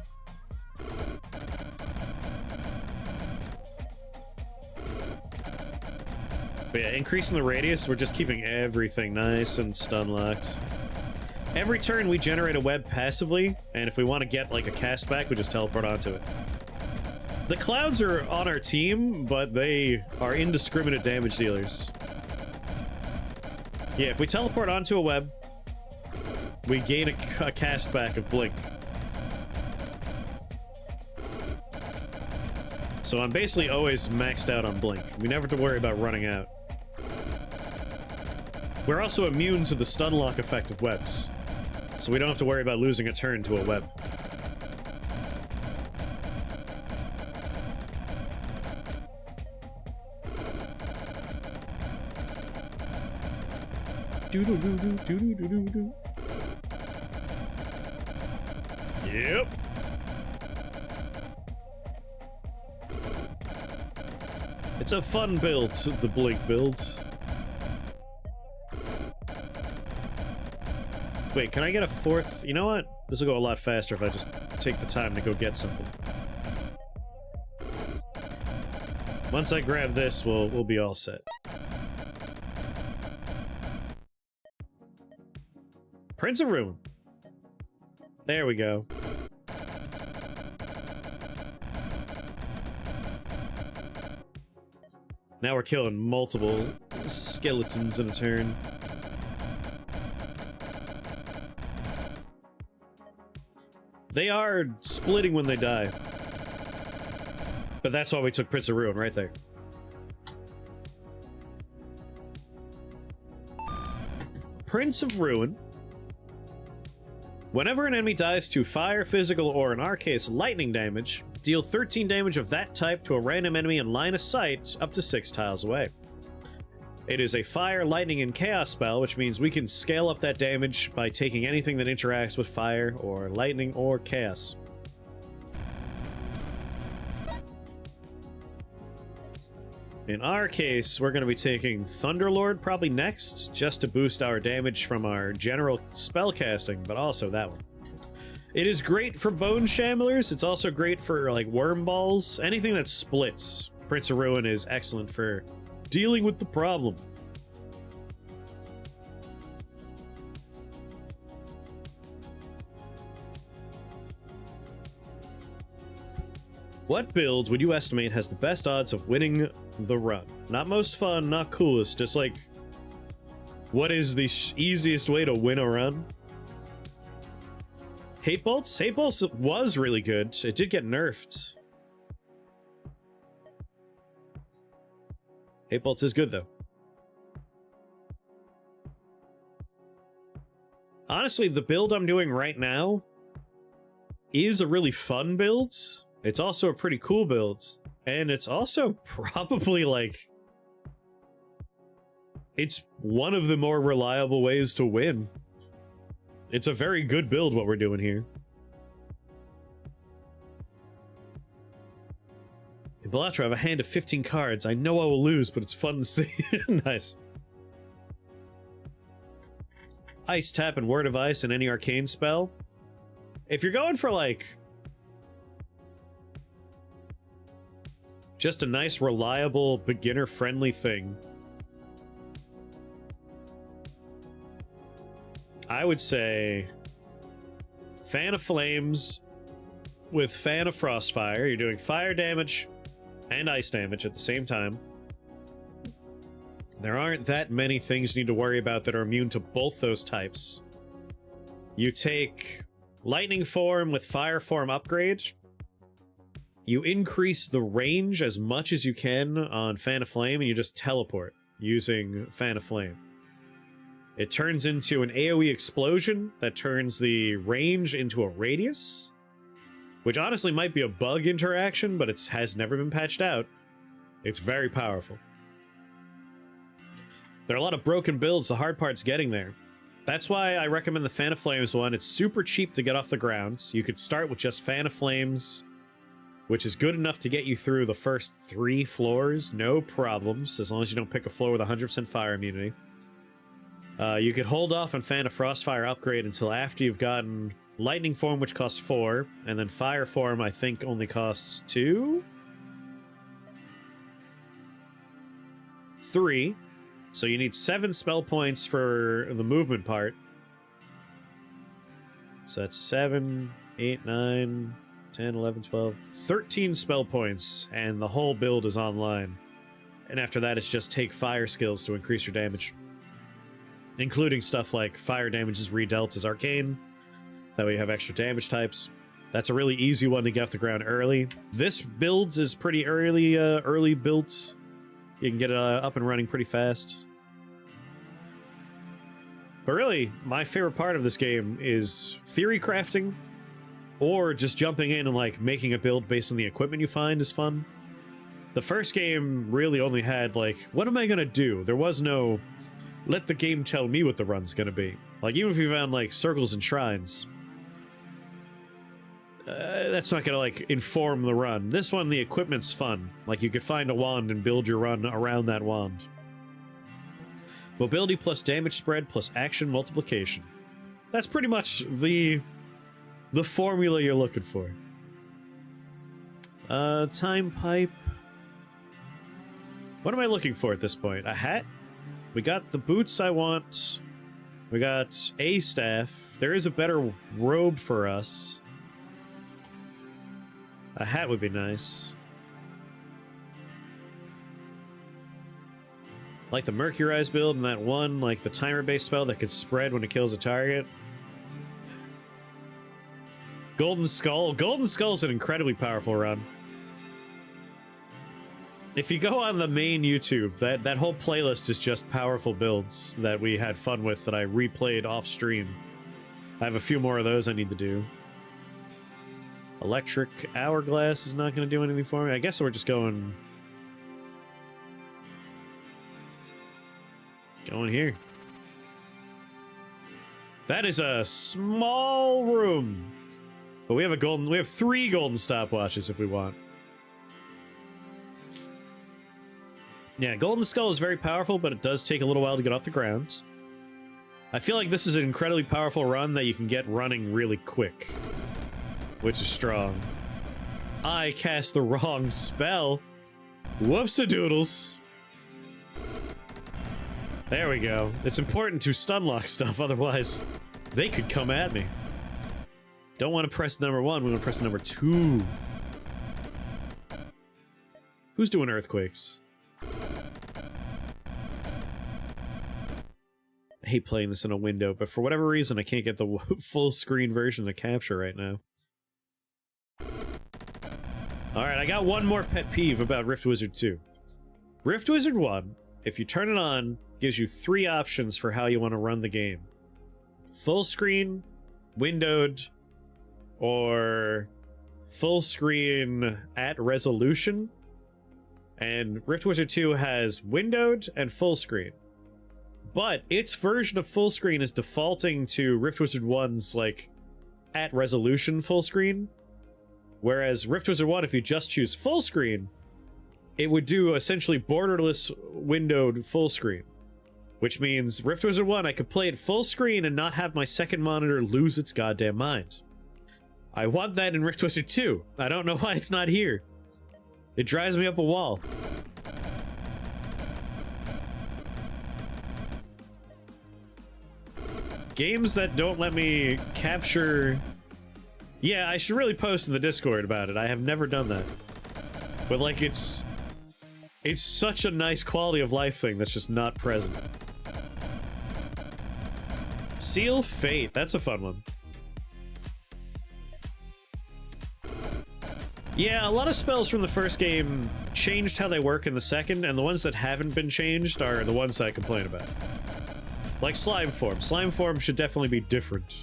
But yeah, increasing the radius, we're just keeping everything nice and stun locked. Every turn we generate a web passively, and if we want to get like a cast back, we just teleport onto it. The clouds are on our team, but they are indiscriminate damage dealers. Yeah, if we teleport onto a web, we gain a cast back of Blink. So I'm basically always maxed out on Blink. We never have to worry about running out. We're also immune to the stun lock effect of webs, so we don't have to worry about losing a turn to a web. Yep. It's a fun build, the Blink build. Wait, can I get a 4th? You know what? This will go a lot faster if I just take the time to go get something. Once I grab this, we'll be all set. Prince of Ruin. There we go. Now we're killing multiple skeletons in a turn. They are splitting when they die. But that's why we took Prince of Ruin right there. Prince of Ruin. Whenever an enemy dies to fire, physical, or in our case, lightning damage, deal 13 damage of that type to a random enemy in line of sight up to 6 tiles away. It is a fire, lightning, and chaos spell, which means we can scale up that damage by taking anything that interacts with fire, or lightning, or chaos. In our case, we're going to be taking Thunderlord probably next, just to boost our damage from our general spell casting, but also that one. It is great for Bone Shamblers. It's also great for, like, Worm Balls. Anything that splits. Prince of Ruin is excellent for dealing with the problem. What build would you estimate has the best odds of winning the run? Not most fun, not coolest, just like, what is the easiest way to win a run? Hate Bolts? Hate Bolts was really good. It did get nerfed. Hate Bolts is good, though. Honestly, the build I'm doing right now is a really fun build. It's also a pretty cool build. And it's also probably, like... it's one of the more reliable ways to win. It's a very good build, what we're doing here. In Balatro, I have a hand of 15 cards. I know I will lose, but it's fun to see. Nice. Ice Tap and Word of Ice and any arcane spell. If you're going for, like... just a nice, reliable, beginner-friendly thing, I would say Fan of Flames with Fan of Frostfire. You're doing fire damage and ice damage at the same time. There aren't that many things you need to worry about that are immune to both those types. You take Lightning Form with Fire Form upgrade. You increase the range as much as you can on Fan of Flame, and you just teleport using Fan of Flame. It turns into an AoE explosion that turns the range into a radius, which honestly might be a bug interaction, but it has never been patched out. It's very powerful. There are a lot of broken builds, the hard part's getting there. That's why I recommend the Fan of Flames one. It's super cheap to get off the ground. You could start with just Fan of Flames, which is good enough to get you through the first 3 floors, no problems, as long as you don't pick a floor with 100% fire immunity. You could hold off on Fan of Frostfire upgrade until after you've gotten Lightning Form, which costs 4, and then Fire Form, I think, only costs 2? 3. So you need 7 spell points for the movement part. So that's 7, 8, 9... 10, 11, 12, 13 spell points, and the whole build is online. And after that, it's just take fire skills to increase your damage. Including stuff like fire damage is redealt as arcane. That way you have extra damage types. That's a really easy one to get off the ground early. This build is pretty early built. You can get it up and running pretty fast. But really, my favorite part of this game is theory crafting. Or just jumping in and, like, making a build based on the equipment you find is fun. The first game really only had, like, what am I gonna do? There was no, let the game tell me what the run's gonna be. Like, even if you found, like, circles and shrines, that's not gonna, like, inform the run. This one, the equipment's fun. Like, you could find a wand and build your run around that wand. Mobility plus damage spread plus action multiplication. That's pretty much the formula you're looking for. Time pipe. What am I looking for at this point? A hat? We got the boots I want. We got a staff. There is a better robe for us. A hat would be nice. Like the Mercurize build and that one, like the timer-based spell that could spread when it kills a target. Golden Skull. Golden Skull is an incredibly powerful run. If you go on the main YouTube, that whole playlist is just powerful builds that we had fun with that I replayed off stream. I have a few more of those I need to do. Electric Hourglass is not going to do anything for me. I guess we're just going here. That is a small room. But we have 3 golden stopwatches if we want. Yeah, Golden Skull is very powerful, but it does take a little while to get off the ground. I feel like this is an incredibly powerful run that you can get running really quick, which is strong. I cast the wrong spell. Whoops-a-doodles. There we go. It's important to stunlock stuff, otherwise they could come at me. Don't want to press number 1, we want to press number 2. Who's doing earthquakes? I hate playing this in a window, but for whatever reason I can't get the full screen version to capture right now. Alright, I got one more pet peeve about Rift Wizard 2. Rift Wizard 1, if you turn it on, gives you 3 options for how you want to run the game. Full screen, windowed, or full screen at resolution. And Rift Wizard 2 has windowed and full screen. But its version of full screen is defaulting to Rift Wizard 1's, like, at resolution full screen. Whereas Rift Wizard 1, if you just choose full screen, it would do essentially borderless windowed full screen. Which means Rift Wizard 1, I could play it full screen and not have my second monitor lose its goddamn mind. I want that in Rift Wizard 2. I don't know why it's not here. It drives me up a wall. Games that don't let me capture... Yeah, I should really post in the Discord about it. I have never done that. But, like, it's such a nice quality of life thing that's just not present. Seal Fate. That's a fun one. Yeah, a lot of spells from the first game changed how they work in the second, and the ones that haven't been changed are the ones that I complain about. Like Slime Form. Slime Form should definitely be different.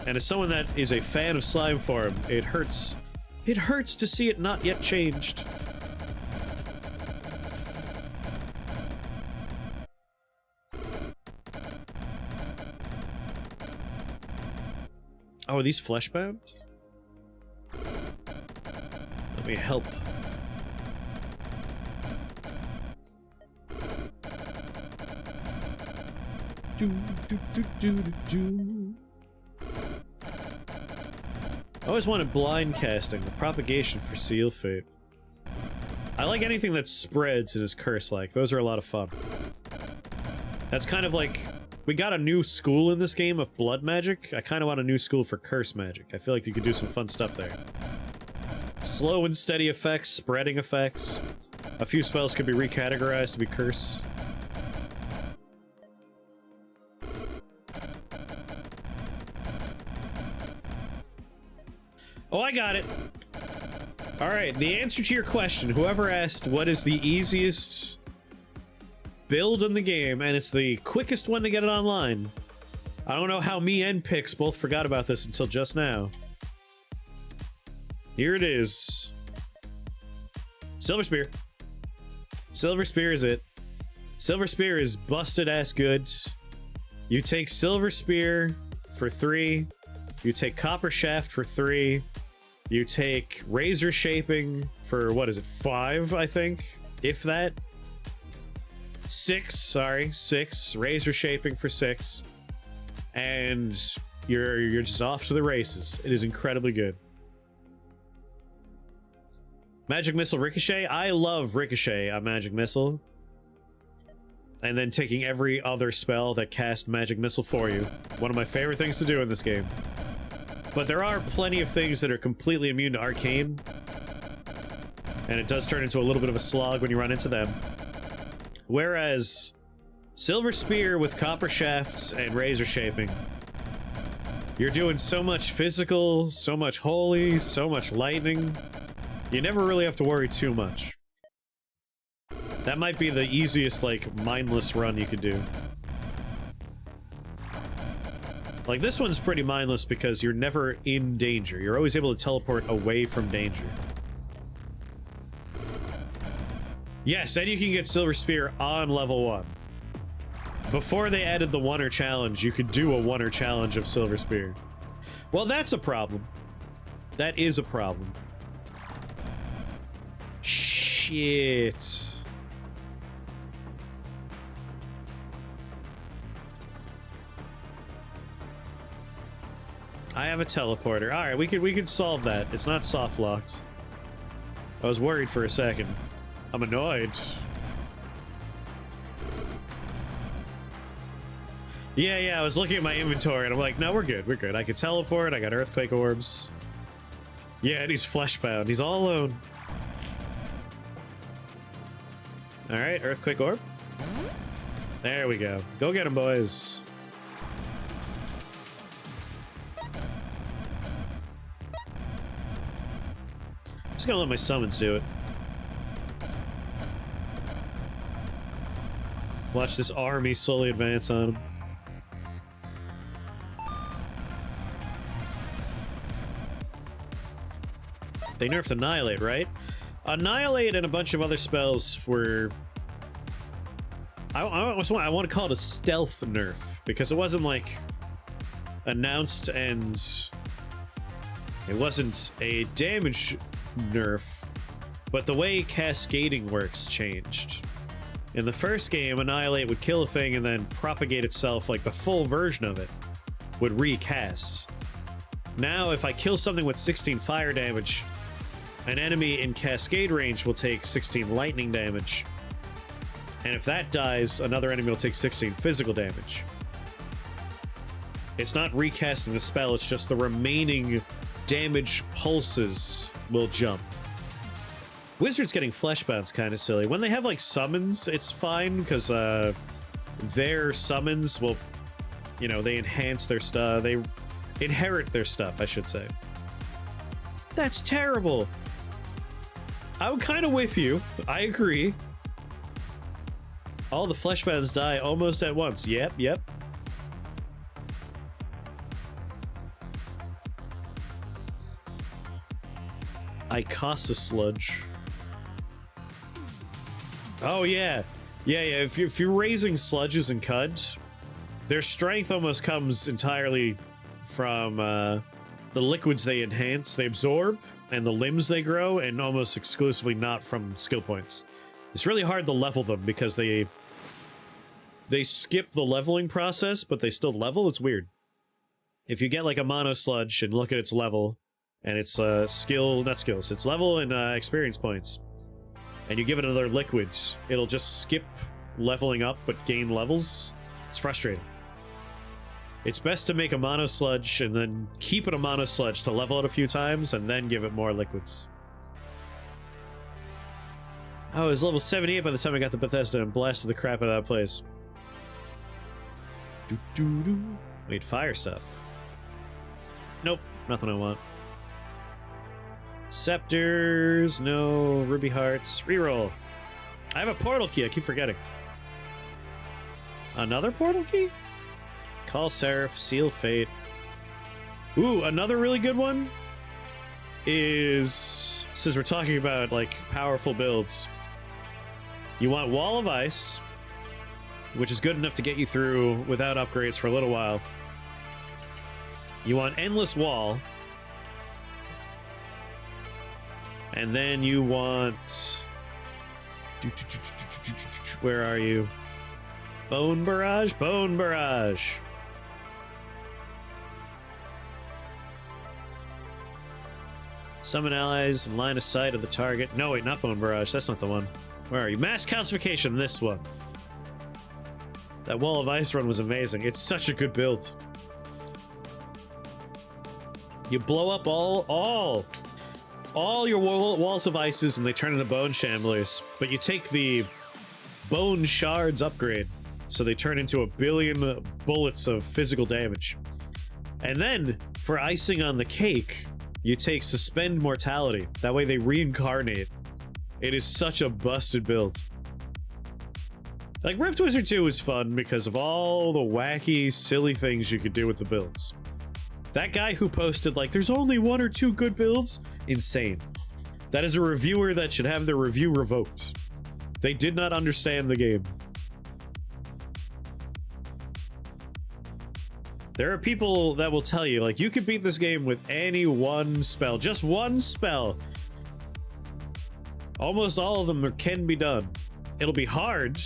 And as someone that is a fan of Slime Form, it hurts. It hurts to see it not yet changed. Oh, are these fleshbound? Let me help. I always wanted blind casting, the propagation for Seal Fate. I like anything that spreads and is curse-like. Those are a lot of fun. That's kind of like... We got a new school in this game of blood magic. I kind of want a new school for curse magic. I feel like you could do some fun stuff there. Slow and steady effects, spreading effects. A few spells could be recategorized to be curse. Oh, I got it! Alright, the answer to your question, whoever asked what is the easiest build in the game, and it's the quickest one to get it online. I don't know how me and Pix both forgot about this until just now. Here it is. Silver Spear. Silver Spear is it. Silver Spear is busted ass good. You take Silver Spear for 3. You take Copper Shaft for 3. You take Razor Shaping for, what is it, 5, I think? If that. 6, sorry, 6. Razor Shaping for 6. And you're just off to the races. It is incredibly good. Magic Missile Ricochet? I love Ricochet on Magic Missile. And then taking every other spell that casts Magic Missile for you. One of my favorite things to do in this game. But there are plenty of things that are completely immune to Arcane. And it does turn into a little bit of a slog when you run into them. Whereas Silver Spear with copper shafts and razor shaping, you're doing so much physical, so much holy, so much lightning. You never really have to worry too much. That might be the easiest, like, mindless run you could do. Like, this one's pretty mindless because you're never in danger. You're always able to teleport away from danger. Yes, and you can get Silver Spear on level 1. Before they added the Oneer challenge, you could do a Oneer challenge of Silver Spear. Well, that's a problem. That is a problem. Shit. I have a teleporter. Alright, we could solve that. It's not soft locked. I was worried for a second. I'm annoyed. Yeah, I was looking at my inventory and I'm like, no, we're good, we're good. I could teleport, I got earthquake orbs. Yeah, and he's fleshbound. He's all alone. Alright, earthquake orb. There we go. Go get him, boys. Just gonna let my summons do it. Watch this army slowly advance on him. They nerfed Annihilate, right? Annihilate and a bunch of other spells were... I want to call it a stealth nerf, because it wasn't, like, announced and... It wasn't a damage nerf, but the way cascading works changed. In the first game, Annihilate would kill a thing and then propagate itself, like the full version of it would recast. Now, if I kill something with 16 fire damage, an enemy in cascade range will take 16 lightning damage. And if that dies, another enemy will take 16 physical damage. It's not recasting the spell, it's just the remaining damage pulses will jump. Wizards getting fleshbound's kind of silly. When they have, like, summons, it's fine, because their summons will, you know, they enhance their stuff. They inherit their stuff, I should say. That's terrible. I'm kind of with you. I agree. All the fleshbounds die almost at once. Yep. Icasa Sludge. Oh, yeah. If you're raising sludges and cuds, their strength almost comes entirely from the liquids they enhance, they absorb, and the limbs they grow, and almost exclusively not from skill points. It's really hard to level them because they skip the leveling process, but they still level. It's weird. If you get like a mono sludge and look at its level, and its its level and experience points, and you give it another liquid, it'll just skip leveling up but gain levels. It's frustrating. It's best to make a mono sludge and then keep it a mono sludge to level it a few times and then give it more liquids. Oh, it was level 78 by the time I got the Bethesda and blasted the crap out of that place. Wait, fire stuff. Nope, nothing I want. Scepters, no. Ruby hearts. Reroll. I have a portal key, I keep forgetting. Another portal key? Call Seraph, Seal Fate. Ooh, another really good one is, since we're talking about, like, powerful builds, you want Wall of Ice, which is good enough to get you through without upgrades for a little while. You want Endless Wall. And then you want... Where are you? Bone Barrage? Bone Barrage! Summon allies in line of sight of the target. No, wait, not Bone Barrage. That's not the one. Where are you? Mass Calcification, this one. That Wall of Ice run was amazing. It's such a good build. You blow up all your walls of ices and they turn into bone shamblers, but you take the bone shards upgrade, so they turn into 1 billion bullets of physical damage. And then, for icing on the cake, you take suspend mortality. That way they reincarnate. It is such a busted build. Like, Rift Wizard 2 was fun because of all the wacky, silly things you could do with the builds. That guy who posted, like, there's only 1 or 2 good builds? Insane. That is a reviewer that should have their review revoked. They did not understand the game. There are people that will tell you, like, you could beat this game with any one spell. Just one spell. Almost all of them can be done. It'll be hard,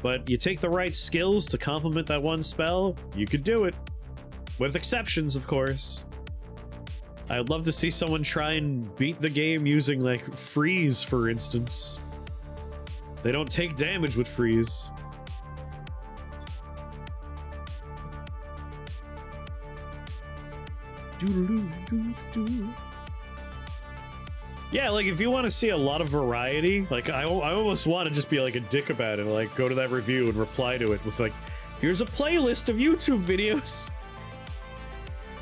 but you take the right skills to complement that one spell, you could do it. With exceptions, of course. I'd love to see someone try and beat the game using, like, freeze, for instance. They don't take damage with freeze. Yeah, like, if you want to see a lot of variety, like, I almost want to just be, like, a dick about it, like, go to that review and reply to it with, like, here's a playlist of YouTube videos.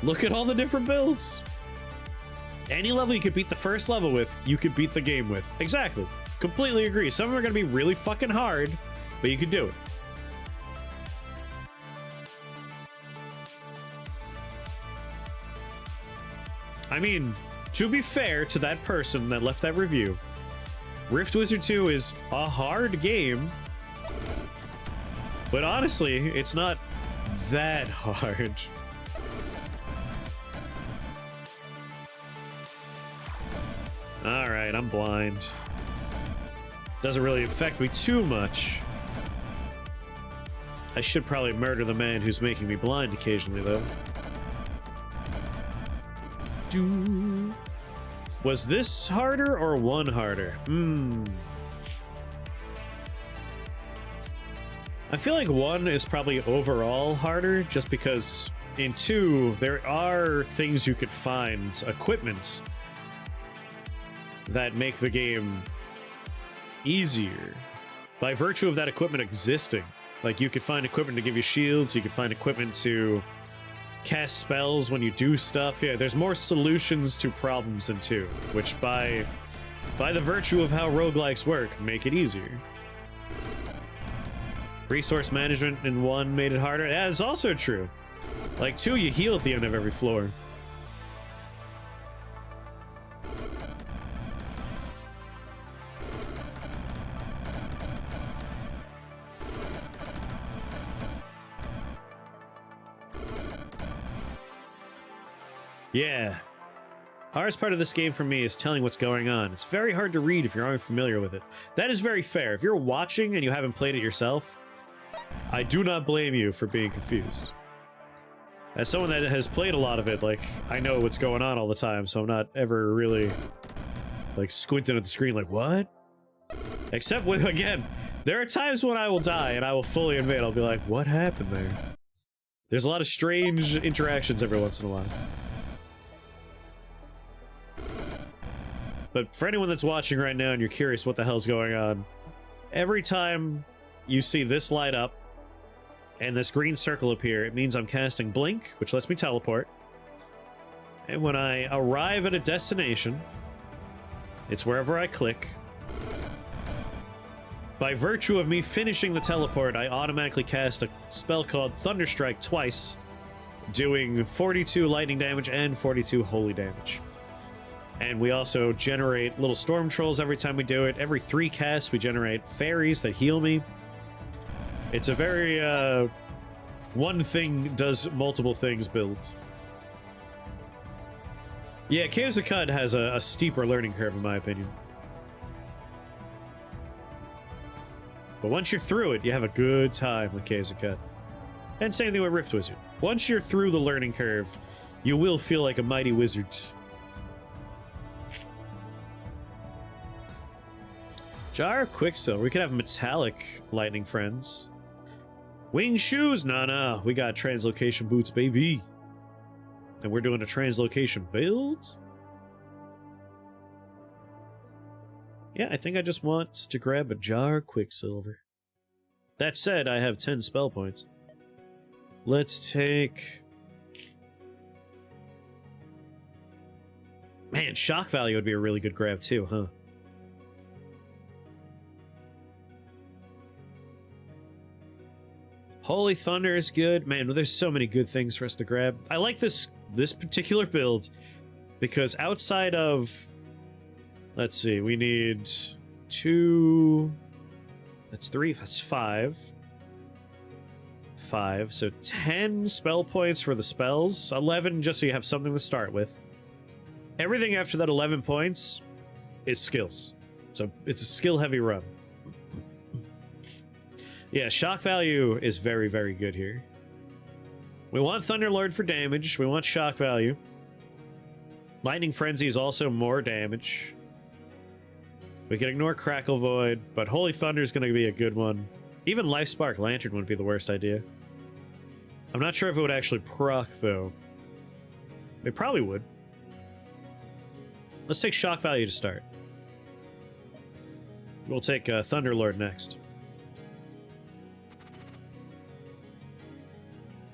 Look at all the different builds. Any level you could beat the first level with, you could beat the game with. Exactly. Completely agree. Some of them are going to be really fucking hard, but you could do it. I mean, to be fair to that person that left that review, Rift Wizard 2 is a hard game, but honestly, it's not that hard. Alright, I'm blind. Doesn't really affect me too much. I should probably murder the man who's making me blind occasionally, though. Was this harder or 1 harder? I feel like 1 is probably overall harder, just because in 2, there are things you could find, equipment, that make the game easier by virtue of that equipment existing. Like, you could find equipment to give you shields, you could find equipment to cast spells when you do stuff. Yeah, there's more solutions to problems in 2, which by the virtue of how roguelikes work, make it easier. Resource management in 1 made it harder. Yeah, it's also true. Like, 2, you heal at the end of every floor. Yeah. Hardest part of this game for me is telling what's going on. It's very hard to read if you're unfamiliar with it. That is very fair. If you're watching and you haven't played it yourself, I do not blame you for being confused. As someone that has played a lot of it, like, I know what's going on all the time, so I'm not ever really, like, squinting at the screen like, what? Except with, again, there are times when I will die and I will fully invade. I'll be like, what happened there? There's a lot of strange interactions every once in a while. But for anyone that's watching right now and you're curious what the hell's going on, every time you see this light up and this green circle appear, it means I'm casting Blink, which lets me teleport. And when I arrive at a destination, it's wherever I click. By virtue of me finishing the teleport, I automatically cast a spell called Thunderstrike twice, doing 42 lightning damage and 42 holy damage. And we also generate little storm trolls every time we do it. Every 3 casts, we generate fairies that heal me. It's a very, one thing does multiple things build. Yeah, Caves of Cud has a steeper learning curve, in my opinion. But once you're through it, you have a good time with Caves of Cud. And same thing with Rift Wizard. Once you're through the learning curve, you will feel like a mighty wizard. Jar of Quicksilver. We could have metallic lightning friends. Wing shoes? Nah. We got translocation boots, baby. And we're doing a translocation build? Yeah, I think I just want to grab a jar of Quicksilver. That said, I have 10 spell points. Let's take... Man, shock value would be a really good grab too, huh? Holy Thunder is good. Man, there's so many good things for us to grab. I like this particular build because outside of... Let's see, we need 2... That's 3, that's 5. 5, so 10 spell points for the spells. 11 just so you have something to start with. Everything after that 11 points is skills. So it's a skill-heavy run. Yeah, shock value is very, very good here. We want Thunderlord for damage. We want shock value. Lightning Frenzy is also more damage. We can ignore Crackle Void, but Holy Thunder is going to be a good one. Even Life Spark Lantern wouldn't be the worst idea. I'm not sure if it would actually proc, though. They probably would. Let's take shock value to start. We'll take Thunderlord next.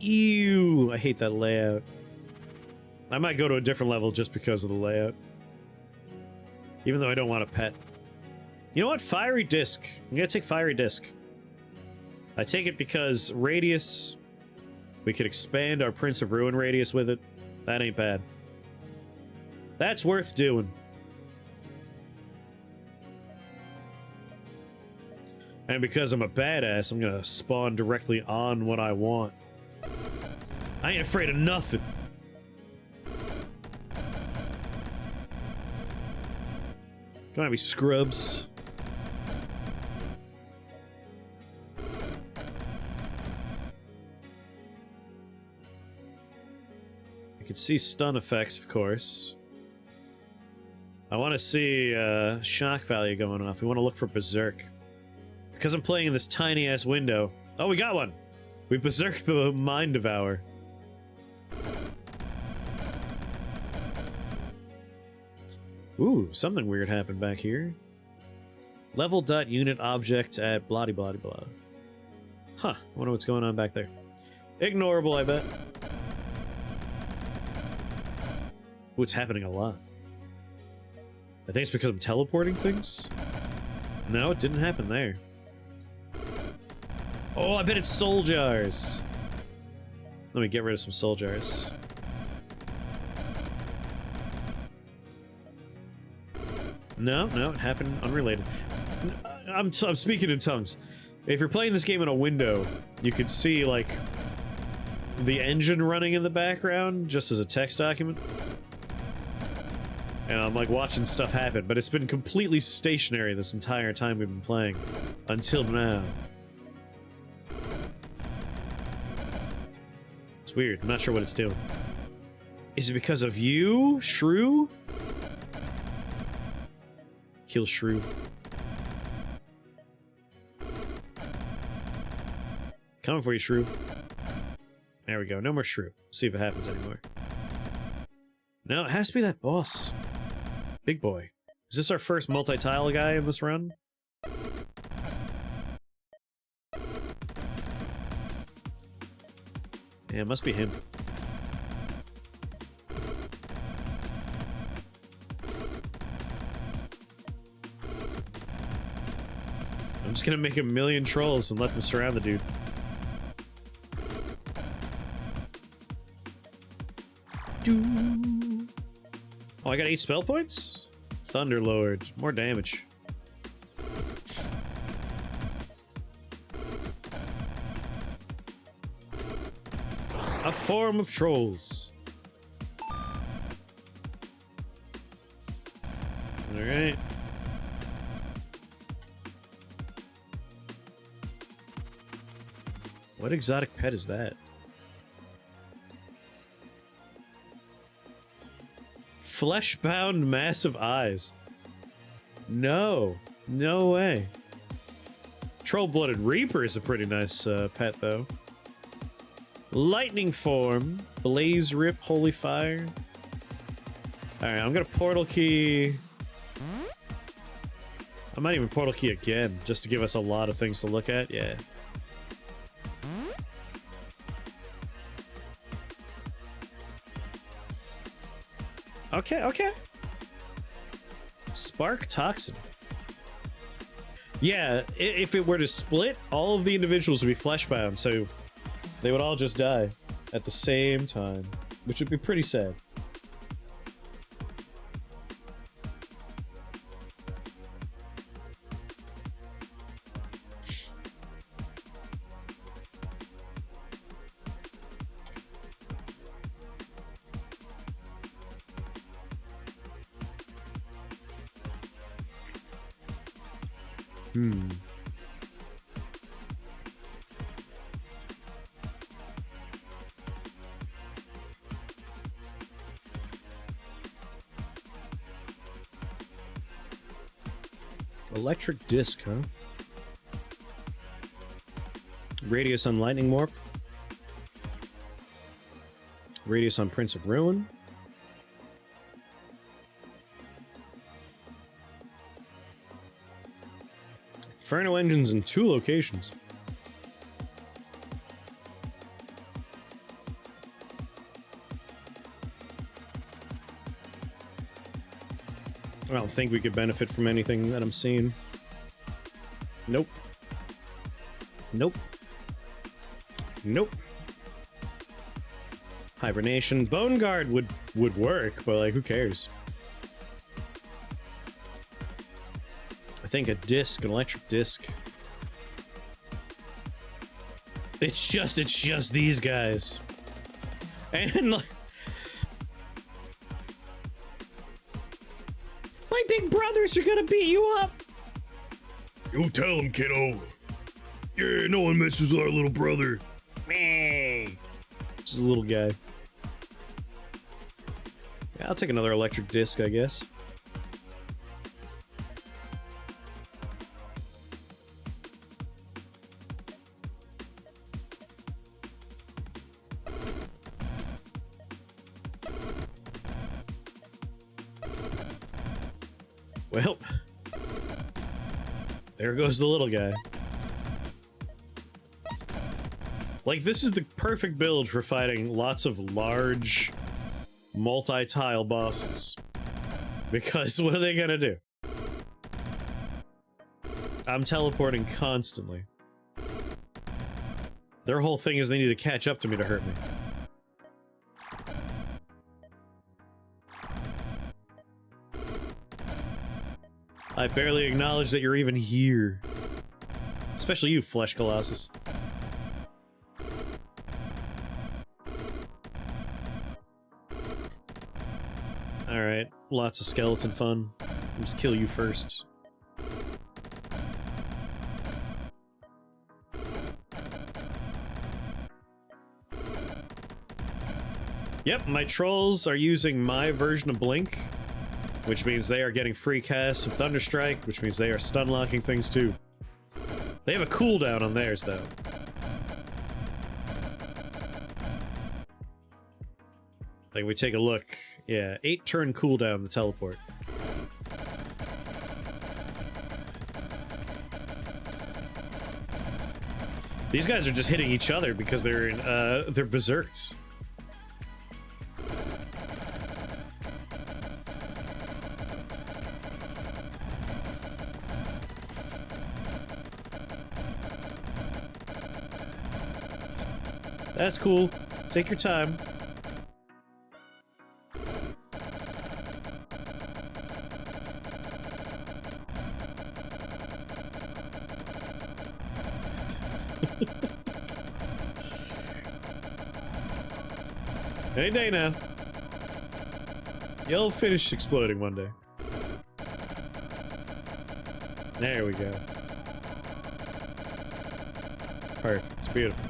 Ew, I hate that layout. I might go to a different level just because of the layout. Even though I don't want a pet. You know what? Fiery Disc. I'm gonna take Fiery Disc. I take it because radius... We could expand our Prince of Ruin radius with it. That ain't bad. That's worth doing. And because I'm a badass, I'm gonna spawn directly on what I want. I ain't afraid of nothing. Come on, me scrubs. I can see stun effects, of course. I want to see shock value going off. We want to look for Berserk. Because I'm playing in this tiny-ass window. Oh, we got one! We berserked the Mind Devour. Ooh, something weird happened back here. Level dot unit object at blah blah blah. Huh, I wonder what's going on back there. Ignorable, I bet. Ooh, it's happening a lot. I think it's because I'm teleporting things? No, it didn't happen there. Oh, I bet it's soul jars. Let me get rid of some soul jars. No, it happened unrelated. I'm speaking in tongues. If you're playing this game in a window, you could see, like, the engine running in the background, just as a text document. And I'm, like, watching stuff happen, but it's been completely stationary this entire time we've been playing. Until now. It's weird. I'm not sure what it's doing. Is it because of you, Shrew? Kill Shrew. Coming for you, Shrew. There we go. No more Shrew. See if it happens anymore. No, it has to be that boss. Big boy. Is this our first multi-tile guy in this run? Yeah, it must be him. I'm just gonna make a million trolls and let them surround the dude. Oh, I got 8 spell points? Thunderlord. More damage. A form of trolls. Alright. What exotic pet is that? Flesh-bound massive eyes. No. No way. Troll-blooded Reaper is a pretty nice pet, though. Lightning form. Blaze Rip, Holy Fire. Alright, I'm gonna portal key. I might even portal key again, just to give us a lot of things to look at. Yeah. Okay, okay. Spark Toxin. Yeah, if it were to split, all of the individuals would be fleshbound, so they would all just die at the same time, which would be pretty sad. Electric disc, huh? Radius on Lightning Warp. Radius on Prince of Ruin. Inferno engines in 2 locations. I don't think we could benefit from anything that I'm seeing. Nope. Nope. Nope. Hibernation. Bone Guard would work, but like, who cares? I think a disc, an electric disc. It's just these guys. And like, my big brothers are gonna beat you up. You tell him, kiddo. Yeah, no one messes with our little brother. Me. Just a little guy. Yeah, I'll take another electric disc, I guess. Well, there goes the little guy. Like, this is the perfect build for fighting lots of large, multi-tile bosses. Because what are they gonna do? I'm teleporting constantly. Their whole thing is they need to catch up to me to hurt me. I barely acknowledge that you're even here. Especially you, Flesh Colossus. Alright, lots of skeleton fun. I'll just kill you first. Yep, my trolls are using my version of Blink, which means they are getting free casts of Thunderstrike, which means they are stun-locking things too. They have a cooldown on theirs, though. Like, we take a look. Yeah, 8-turn cooldown, the teleport. These guys are just hitting each other because they're in, they're berserks. That's cool. Take your time. Any day now. You'll finish exploding one day. There we go. Perfect. It's beautiful.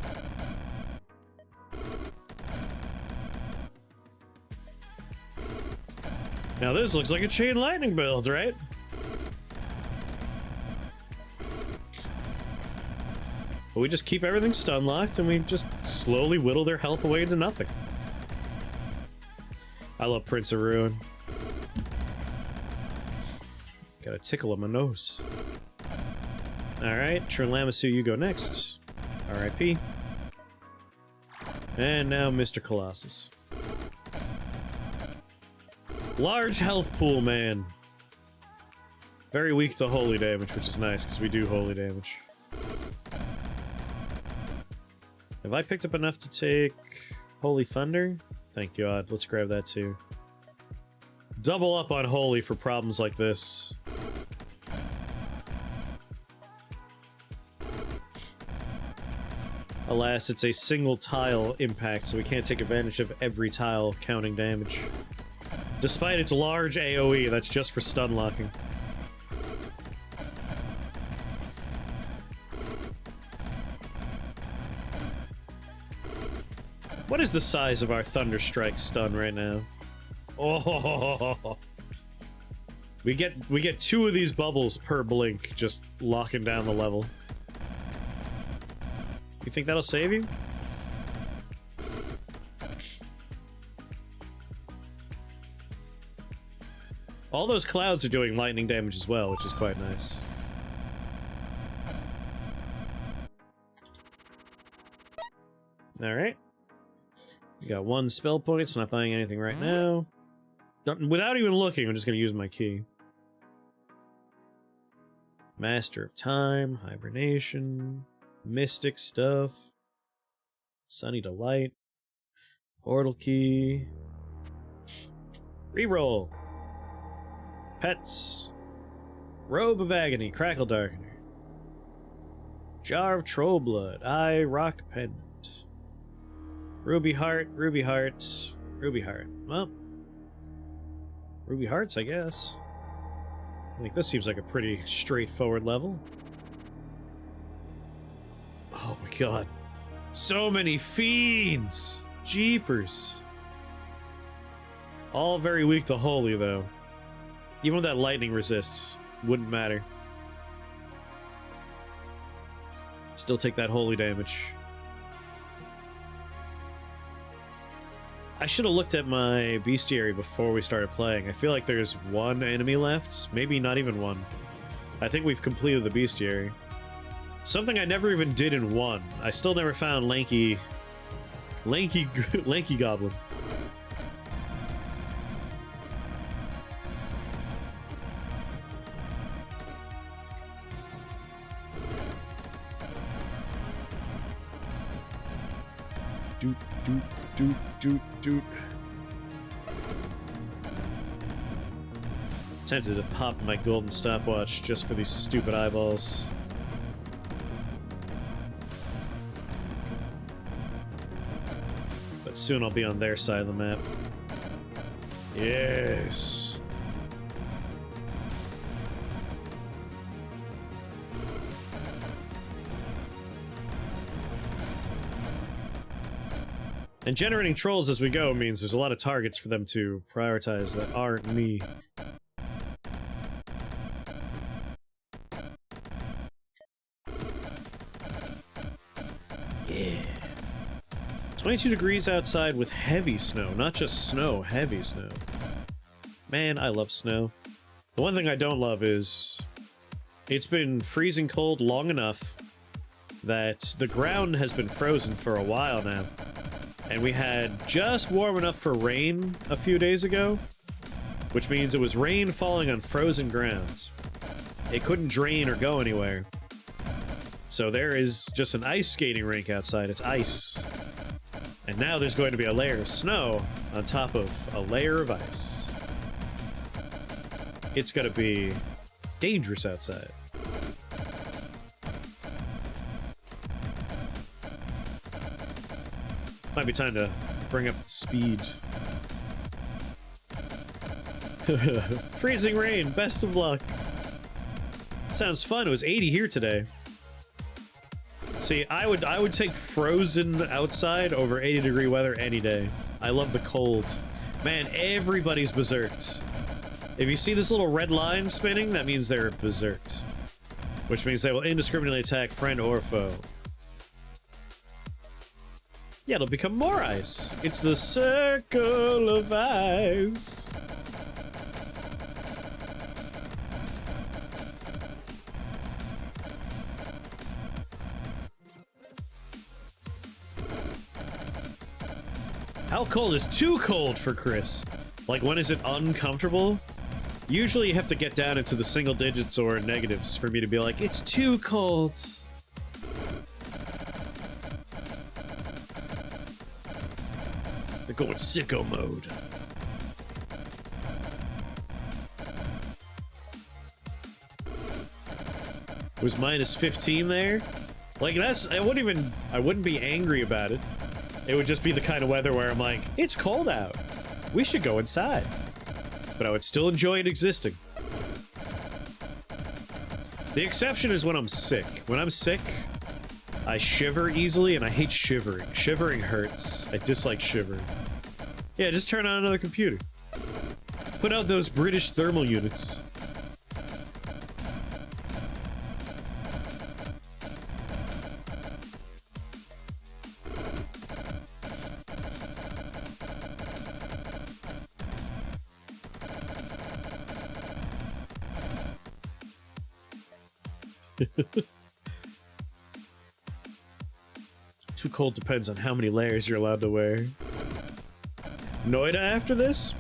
Now this looks like a chain lightning build, right? But we just keep everything stun locked and we just slowly whittle their health away into nothing. I love Prince of Ruin. Got a tickle on my nose. Alright, Trelamassu, you go next. R.I.P. And now Mr. Colossus. Large health pool, man. Very weak to holy damage, which is nice, because we do holy damage. Have I picked up enough to take Holy Thunder? Thank God. Let's grab that too. Double up on Holy for problems like this. Alas, it's a single tile impact, so we can't take advantage of every tile counting damage. Despite its large AoE, that's just for stun locking. What is the size of our Thunderstrike stun right now? Oh, we get 2 of these bubbles per blink, just locking down the level. You think that'll save you? All those clouds are doing lightning damage as well, which is quite nice. Alright. We got 1 spell point, so not buying anything right now. Without even looking, I'm just gonna use my key. Master of Time, Hibernation, Mystic stuff, Sunny Delight, Portal Key, Reroll, Pets, Robe of Agony, Crackle Darkener, Jar of Troll Blood, Eye Rock Pendant, Ruby Heart, Ruby Heart, Ruby Heart. Well, Ruby Hearts, I guess. I think this seems like a pretty straightforward level. Oh my god. So many fiends! Jeepers. All very weak to holy, though. Even with that lightning resists, wouldn't matter. Still take that holy damage. I should have looked at my bestiary before we started playing. I feel like there's 1 enemy left. Maybe not even 1. I think we've completed the bestiary. Something I never even did in 1. I still never found lanky goblin. Doot, doot, doot, doot, doot. Tempted to pop my golden stopwatch just for these stupid eyeballs. But soon I'll be on their side of the map. Yes. And generating trolls as we go means there's a lot of targets for them to prioritize that aren't me. Yeah. 22 degrees outside with heavy snow, not just snow, heavy snow. Man, I love snow. The one thing I don't love is it's been freezing cold long enough that the ground has been frozen for a while now. And we had just warm enough for rain a few days ago, which means it was rain falling on frozen grounds. It couldn't drain or go anywhere. So there is just an ice skating rink outside. It's ice. And now there's going to be a layer of snow on top of a layer of ice. It's gonna be dangerous outside. Might be time to bring up the speed. Freezing rain, best of luck. Sounds fun. It was 80 here today. See, I would take frozen outside over 80-degree weather any day. I love the cold. Man, everybody's berserked. If you see this little red line spinning, that means they're berserked. Which means they will indiscriminately attack friend or foe. Yeah, it'll become more ice. It's the circle of ice. How cold is too cold for Chris? Like, when is it uncomfortable? Usually you have to get down into the single digits or negatives for me to be like, it's too cold. They're going sicko mode. It was minus 15 there. Like, I wouldn't be angry about it. It would just be the kind of weather where I'm like, it's cold out. We should go inside. But I would still enjoy it existing. The exception is when I'm sick. When I'm sick, I shiver easily, and I hate shivering. Shivering hurts. I dislike shivering. Yeah, just turn on another computer. Put out those British thermal units. Too cold depends on how many layers you're allowed to wear. Noida after this?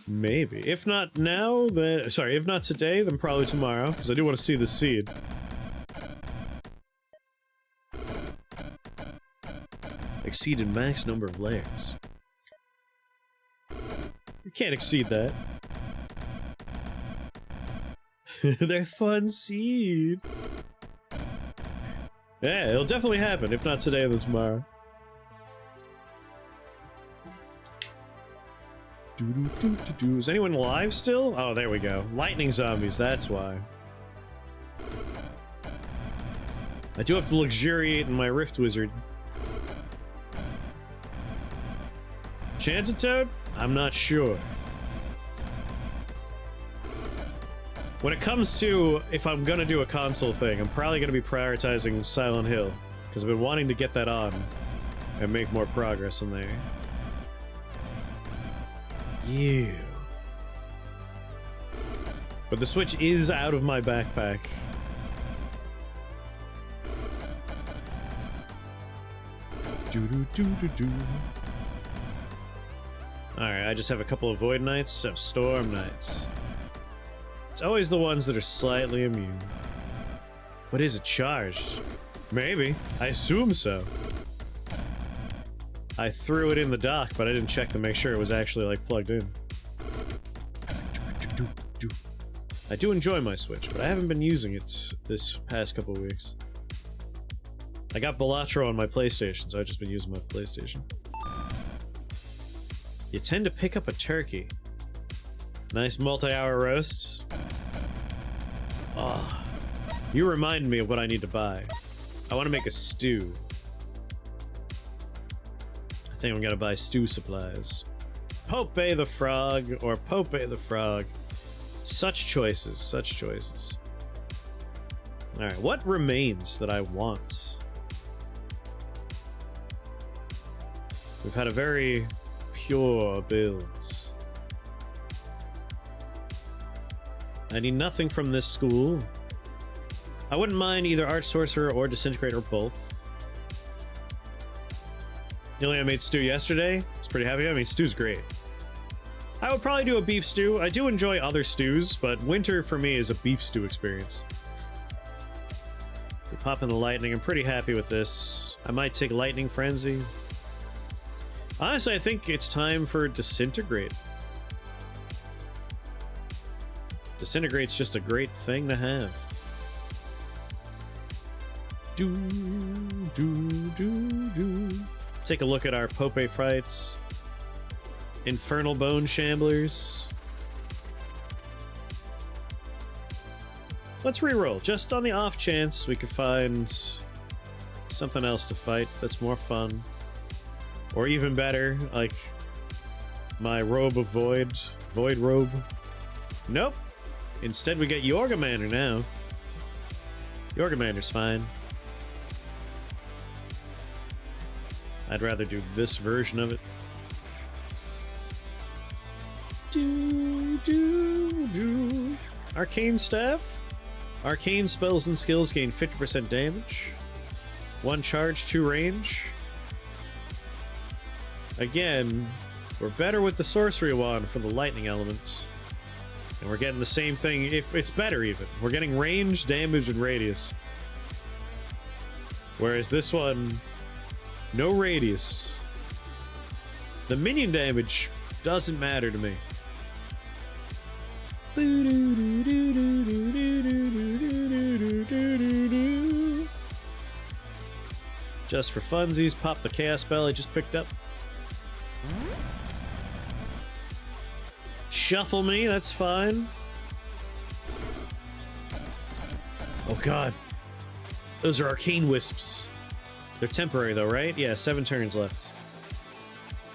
Maybe. If not now, then... Sorry, if not today, then probably tomorrow, because I do want to see the seed. Exceeded max number of layers. You can't exceed that. They're fun seed. Yeah, it'll definitely happen. If not today, then tomorrow. Is anyone alive still? Oh, there we go. Lightning zombies, that's why. I do have to luxuriate in my Rift Wizard. Chance of Toad? I'm not sure. When it comes to if I'm gonna do a console thing, I'm probably gonna be prioritizing Silent Hill, because I've been wanting to get that on and make more progress in there. Yeah. But the Switch is out of my backpack. Alright, I just have a couple of Void Knights, some Storm Knights. It's always the ones that are slightly immune. What is it, charged? Maybe. I assume so. I threw it in the dock, but I didn't check to make sure it was actually, like, plugged in. I do enjoy my Switch, but I haven't been using it this past couple of weeks. I got Balatro on my PlayStation, so I've just been using my PlayStation. You tend to pick up a turkey. Nice multi-hour roast. Oh, you remind me of what I need to buy. I want to make a stew. I think I'm gonna buy stew supplies. Pope the Frog or Pope the Frog. Such choices, such choices. Alright, what remains that I want? We've had a very pure build. I need nothing from this school. I wouldn't mind either Arch Sorcerer or Disintegrate or both. I made stew yesterday. It's pretty happy. I mean, stew's great. I would probably do a beef stew. I do enjoy other stews, but winter for me is a beef stew experience. We pop in the lightning. I'm pretty happy with this. I might take Lightning Frenzy. Honestly, I think it's time for Disintegrate. Disintegrate's just a great thing to have. Take a look at our Pope fights. Infernal Bone Shamblers. Let's reroll, just on the off chance we could find something else to fight that's more fun. Or even better, like my Robe of Void. Void Robe. Nope. Instead we get Yorgamander now. Yorgamander's fine. I'd rather do this version of it. Arcane Staff. Arcane spells and skills gain 50% damage. 1 charge, 2 range. Again, we're better with the sorcery wand for the lightning elements. And we're getting the same thing, if it's better even. We're getting range, damage, and radius. Whereas this one, no radius. The minion damage doesn't matter to me. Just for funsies, pop the chaos spell I just picked up. Shuffle me, that's fine. Oh god. Those are arcane wisps. They're temporary though, right? Yeah, 7 turns left.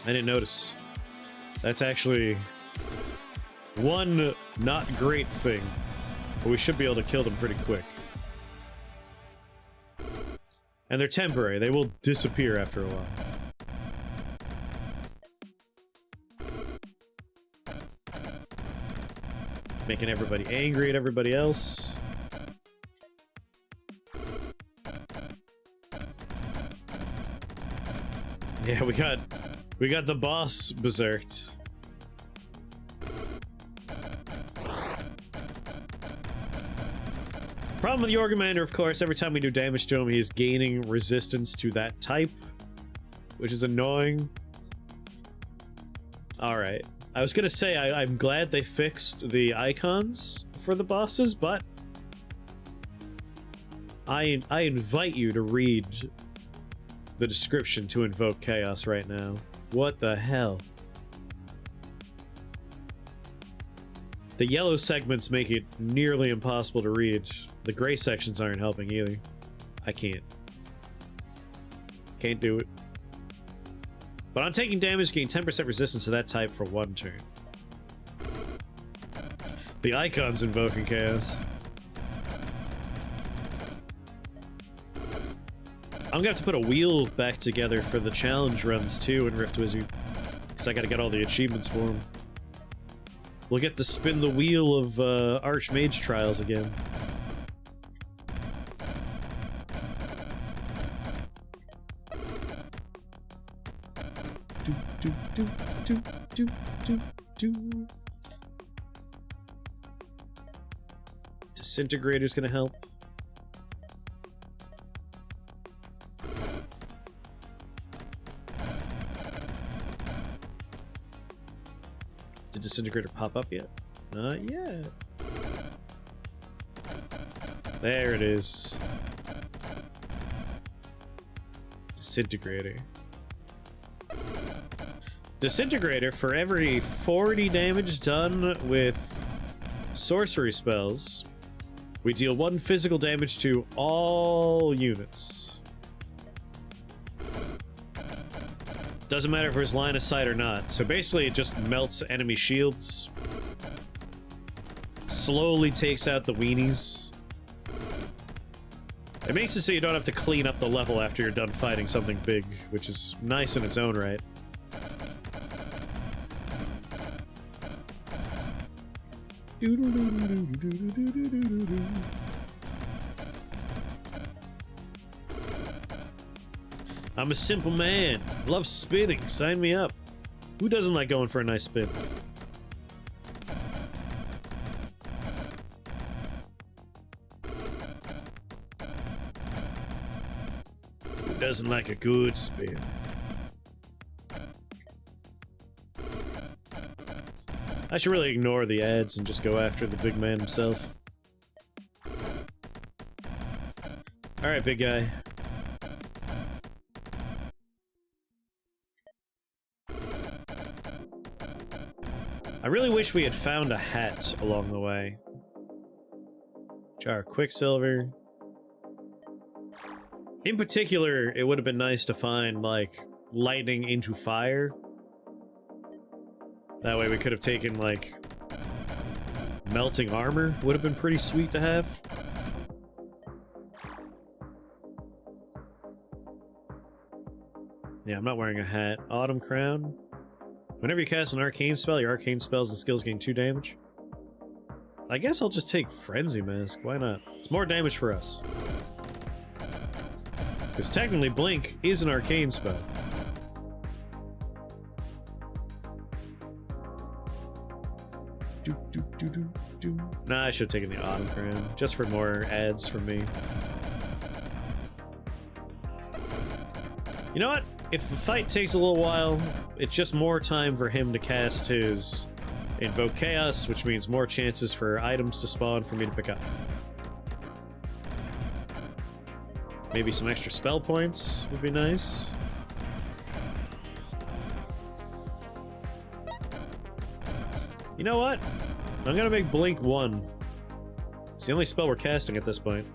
I didn't notice. That's actually one not great thing. But we should be able to kill them pretty quick. And they're temporary. They will disappear after a while. Making everybody angry at everybody else. Yeah, we got the boss berserked. Problem with the Orgamander, of course, every time we do damage to him, he's gaining resistance to that type, which is annoying. Alright. I was gonna say, I'm glad they fixed the icons for the bosses, but I invite you to read the description to invoke chaos right now. What the hell? The yellow segments make it nearly impossible to read. The gray sections aren't helping either. I can't. Can't do it. But on taking damage, gain 10% resistance to that type for 1 turn. The icon's invoking chaos. I'm gonna have to put a wheel back together for the challenge runs too in Rift Wizard. Because I gotta get all the achievements for them. We'll get to spin the wheel of Archmage Trials again. Disintegrator's gonna help. Did Disintegrator pop up yet? Not yet. There it is. Disintegrator. Disintegrator, for every 40 damage done with sorcery spells, we deal 1 physical damage to all units. Doesn't matter if there's line of sight or not. So basically it just melts enemy shields. Slowly takes out the weenies. It makes it so you don't have to clean up the level after you're done fighting something big, which is nice in its own right. I'm a simple man. Love spinning. Sign me up. Who doesn't like going for a nice spin? Who doesn't like a good spin? I should really ignore the ads and just go after the big man himself. Alright, big guy. I really wish we had found a hat along the way. Jar of Quicksilver. In particular, it would have been nice to find, like, lightning into fire. That way we could have taken, like, melting armor. Would have been pretty sweet to have. Yeah, I'm not wearing a hat. Autumn Crown. Whenever you cast an arcane spell, your arcane spells and skills gain 2 damage. I guess I'll just take Frenzy Mask. Why not? It's more damage for us. Because technically Blink is an arcane spell. Nah, I should have taken the Autumn Crown, just for more ads from me. You know what? If the fight takes a little while, it's just more time for him to cast his Invoke Chaos, which means more chances for items to spawn for me to pick up. Maybe some extra spell points would be nice. You know what? I'm gonna make Blink 1. It's the only spell we're casting at this point.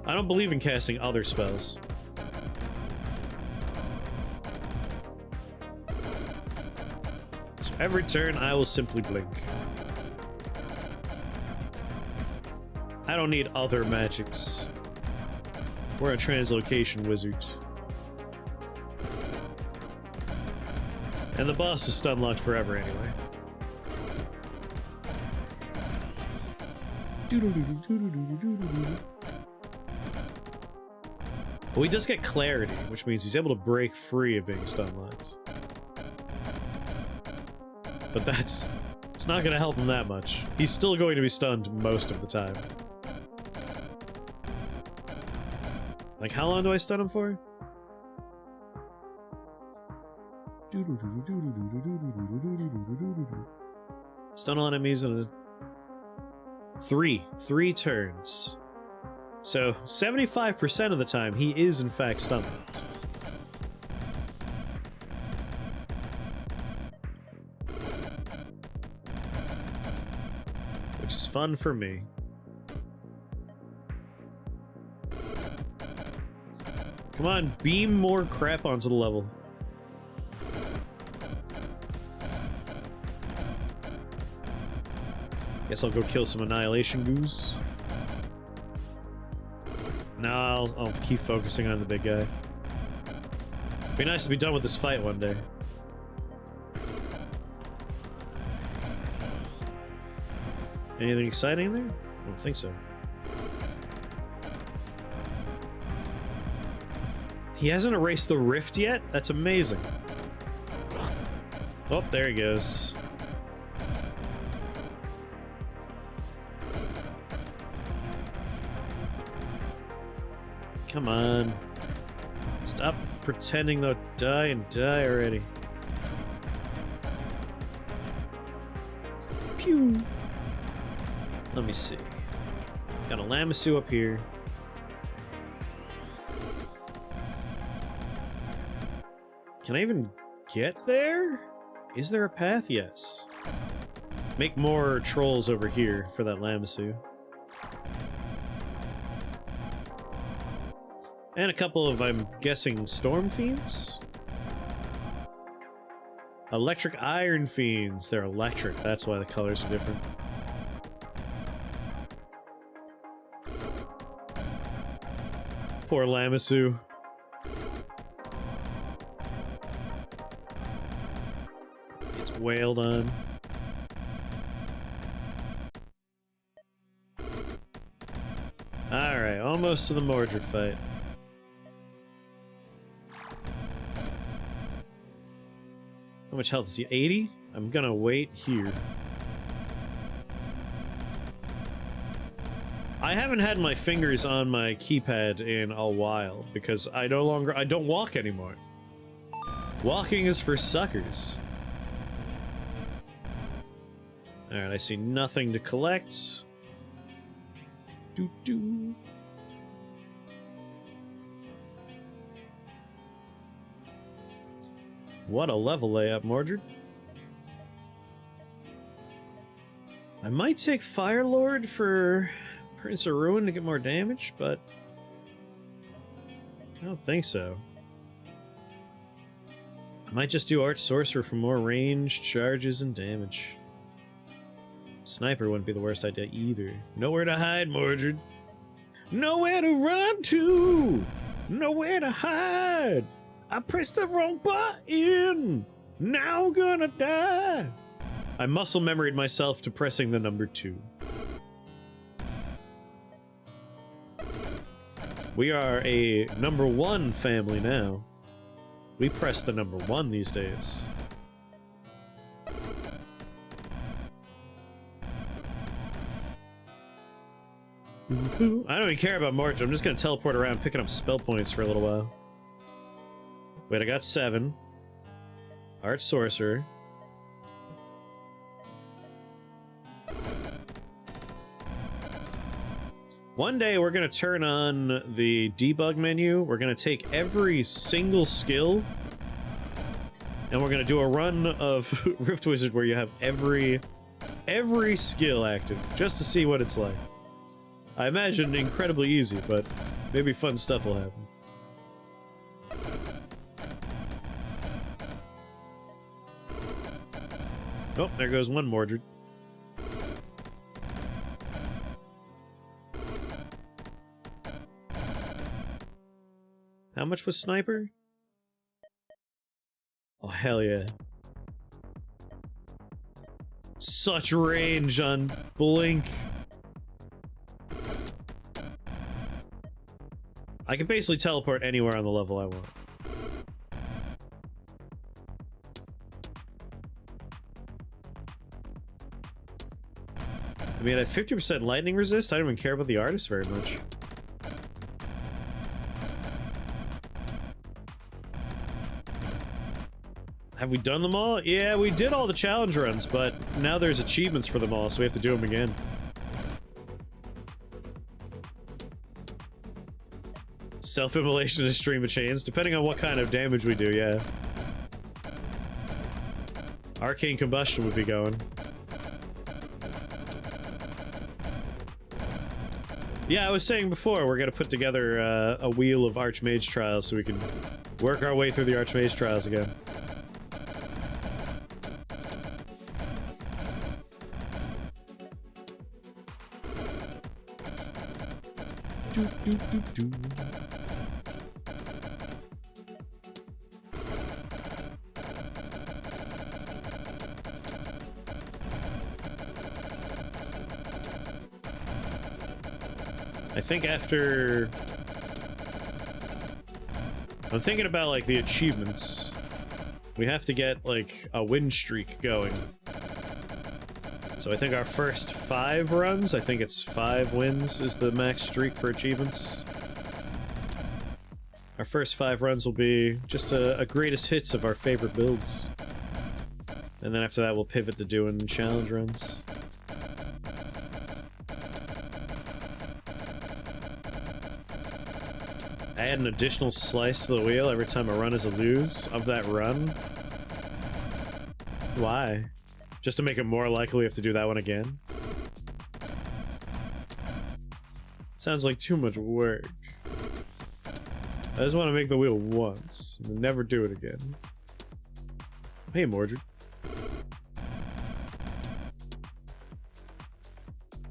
I don't believe in casting other spells. So every turn, I will simply Blink. I don't need other magics. We're a translocation wizard. And the boss is stun locked forever anyway. Well, he does get clarity, which means he's able to break free of being stun locked. But it's not going to help him that much. He's still going to be stunned most of the time. Like, how long do I stun him for? Stun all enemies in three turns. So 75% of the time he is in fact stunned. Which is fun for me. Come on, beam more crap onto the level. Guess I'll go kill some Annihilation Goose. No, I'll keep focusing on the big guy. Be nice to be done with this fight one day. Anything exciting in there? I don't think so. He hasn't erased the rift yet? That's amazing. Oh, there he goes. Come on. Stop pretending to die and die already. Pew! Let me see. Got a Lamassu up here. Can I even get there? Is there a path? Yes. Make more trolls over here for that Lamassu. And a couple of, I'm guessing, Storm Fiends? Electric Iron Fiends. They're electric, that's why the colors are different. Poor Lamassu. Gets wailed on. Alright, almost to the Mordred fight. How much health is he? 80? I'm gonna wait here. I haven't had my fingers on my keypad in a while because I don't walk anymore. Walking is for suckers. Alright, I see nothing to collect. Doo-doo. What a level layup, Mordred. I might take Firelord for Prince of Ruin to get more damage, but I don't think so. I might just do Arch Sorcerer for more range, charges, and damage. Sniper wouldn't be the worst idea either. Nowhere to hide, Mordred. Nowhere to run to! Nowhere to hide! I pressed the wrong button! Now I'm gonna die! I muscle memoried myself to pressing the number 2. We are a #1 family now. We press the #1 these days. I don't even care about March. I'm just gonna teleport around picking up spell points for a little while. Wait, I got 7. Art Sorcerer. One day we're gonna turn on the debug menu. We're gonna take every single skill and we're gonna do a run of Rift Wizard where you have every skill active, just to see what it's like. I imagine incredibly easy, but maybe fun stuff will happen. Oh, there goes one Mordred. How much was Sniper? Oh, hell yeah. Such range on Blink. I can basically teleport anywhere on the level I want. I mean, at 50% lightning resist, I don't even care about the artist very much. Have we done them all? Yeah, we did all the challenge runs, but now there's achievements for them all, so we have to do them again. Self-immolation and stream of chains, depending on what kind of damage we do, yeah. Arcane combustion would be going. Yeah, I was saying before, we're gonna put together a wheel of Archmage trials so we can work our way through the Archmage trials again. Do, do, do, do. I think after... I'm thinking about, like, the achievements. We have to get, like, a win streak going. So I think our first 5 runs, I think it's 5 wins is the max streak for achievements. Our first 5 runs will be just a greatest hits of our favorite builds. And then after that we'll pivot to doing challenge runs. Add an additional slice to the wheel every time a run is a lose of that run? Why? Just to make it more likely we have to do that one again? Sounds like too much work. I just want to make the wheel once, and never do it again. Hey, Mordred.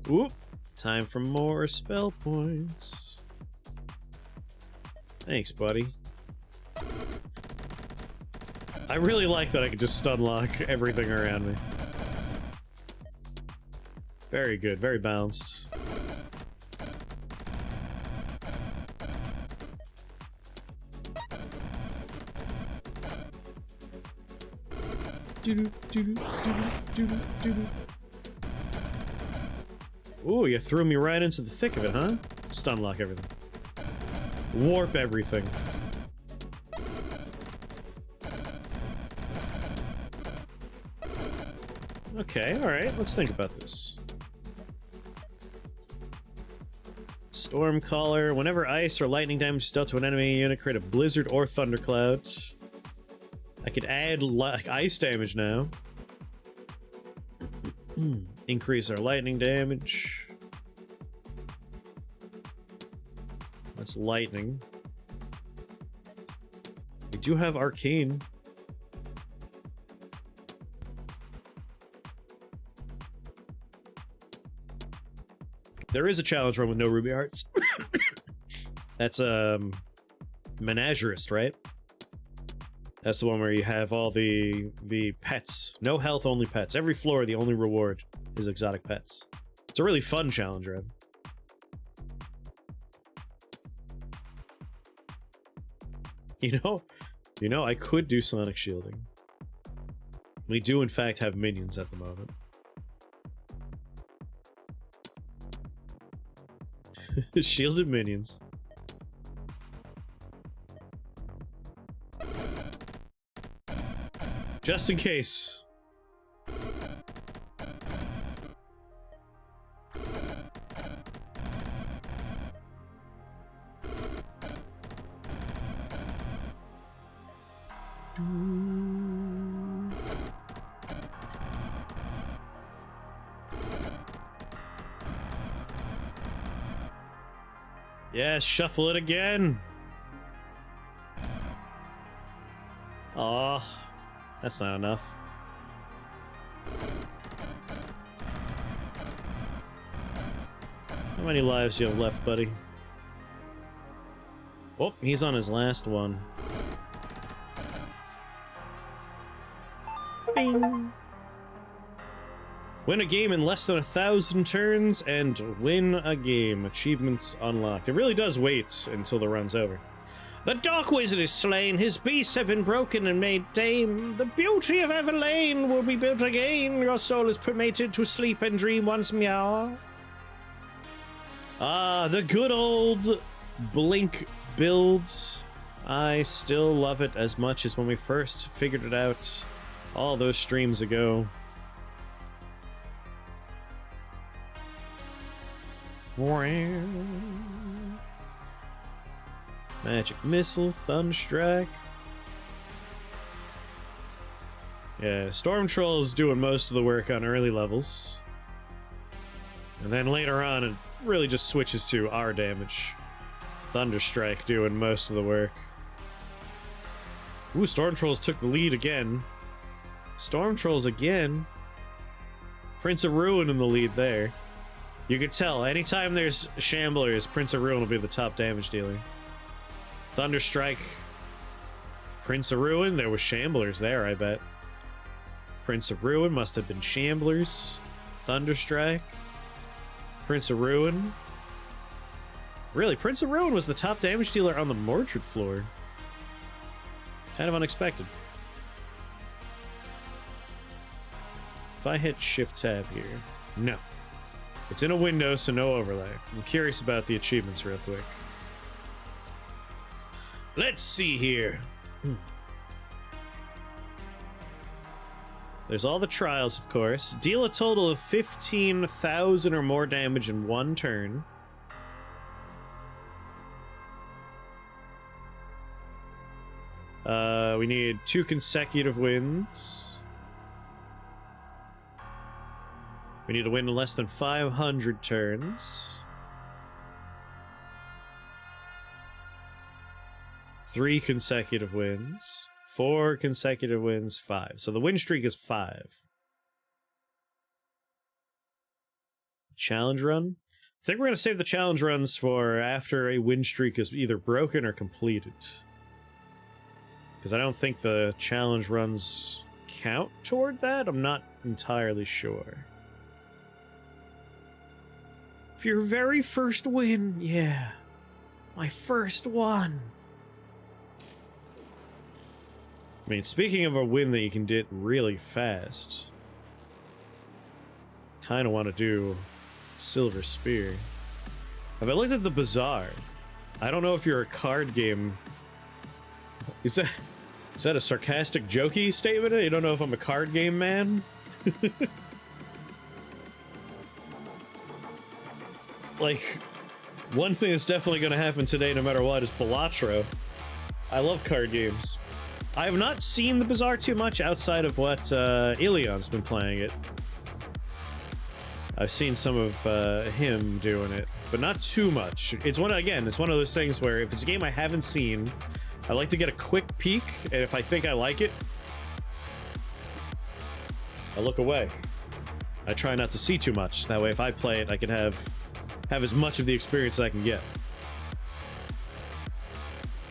Oop! Time for more spell points. Thanks, buddy. I really like that I can just stun lock everything around me. Very good, very balanced. Ooh, you threw me right into the thick of it, huh? Stun lock everything. Warp everything. Okay, alright, let's think about this. Stormcaller. Whenever ice or lightning damage is dealt to an enemy unit, create a blizzard or thundercloud. I could add ice damage now. Increase our lightning damage. That's lightning. We do have arcane. There is a challenge run with no ruby hearts. That's Menagerist, right? That's the one where you have all the pets. No health, only pets. Every floor, the only reward is exotic pets. It's a really fun challenge run. You know, I could do sonic shielding. We do, in fact, have minions at the moment. Shielded minions. Just in case. Yes, shuffle it again. Aw, that's not enough. How many lives do you have left, buddy? Oh, he's on his last one. Bing. Win a game in less than 1,000 turns and win a game. Achievements unlocked. It really does wait until the run's over. The Dark Wizard is slain. His beasts have been broken and made tame. The beauty of Everlane will be built again. Your soul is permitted to sleep and dream once more. Ah, the good old Blink builds. I still love it as much as when we first figured it out all those streams ago. Magic Missile, Thunderstrike. Yeah, Storm Troll is doing most of the work on early levels. And then later on, it really just switches to our damage. Thunderstrike doing most of the work. Ooh, Storm Trolls took the lead again. Storm Trolls again. Prince of Ruin in the lead there. You could tell, anytime there's Shamblers, Prince of Ruin will be the top damage dealer. Thunderstrike. Prince of Ruin, there was Shamblers there, I bet. Prince of Ruin must have been Shamblers. Thunderstrike. Prince of Ruin. Really, Prince of Ruin was the top damage dealer on the Mordred floor. Kind of unexpected. If I hit Shift Tab here, no. It's in a window, so no overlay. I'm curious about the achievements real quick. Let's see here. There's all the trials, of course. Deal a total of 15,000 or more damage in one turn. We need 2 consecutive wins. We need to win in less than 500 turns. 3 consecutive wins. 4 consecutive wins, 5. So the win streak is 5. Challenge run? I think we're going to save the challenge runs for after a win streak is either broken or completed. Because I don't think the challenge runs count toward that. I'm not entirely sure. For your very first win, yeah. My first one. I mean, speaking of a win that you can get really fast, kind of want to do Silver Spear. Have I looked at the Bazaar? I don't know if you're a card game. Is that a sarcastic, jokey statement? You don't know if I'm a card game man? Like, one thing that's definitely going to happen today, no matter what, is Balatro. I love card games. I have not seen the Bazaar too much outside of what Ilion's been playing it. I've seen some of him doing it, but not too much. It's one of those things where if it's a game I haven't seen, I like to get a quick peek, and if I think I like it, I look away. I try not to see too much. That way, if I play it, I can have as much of the experience as I can get.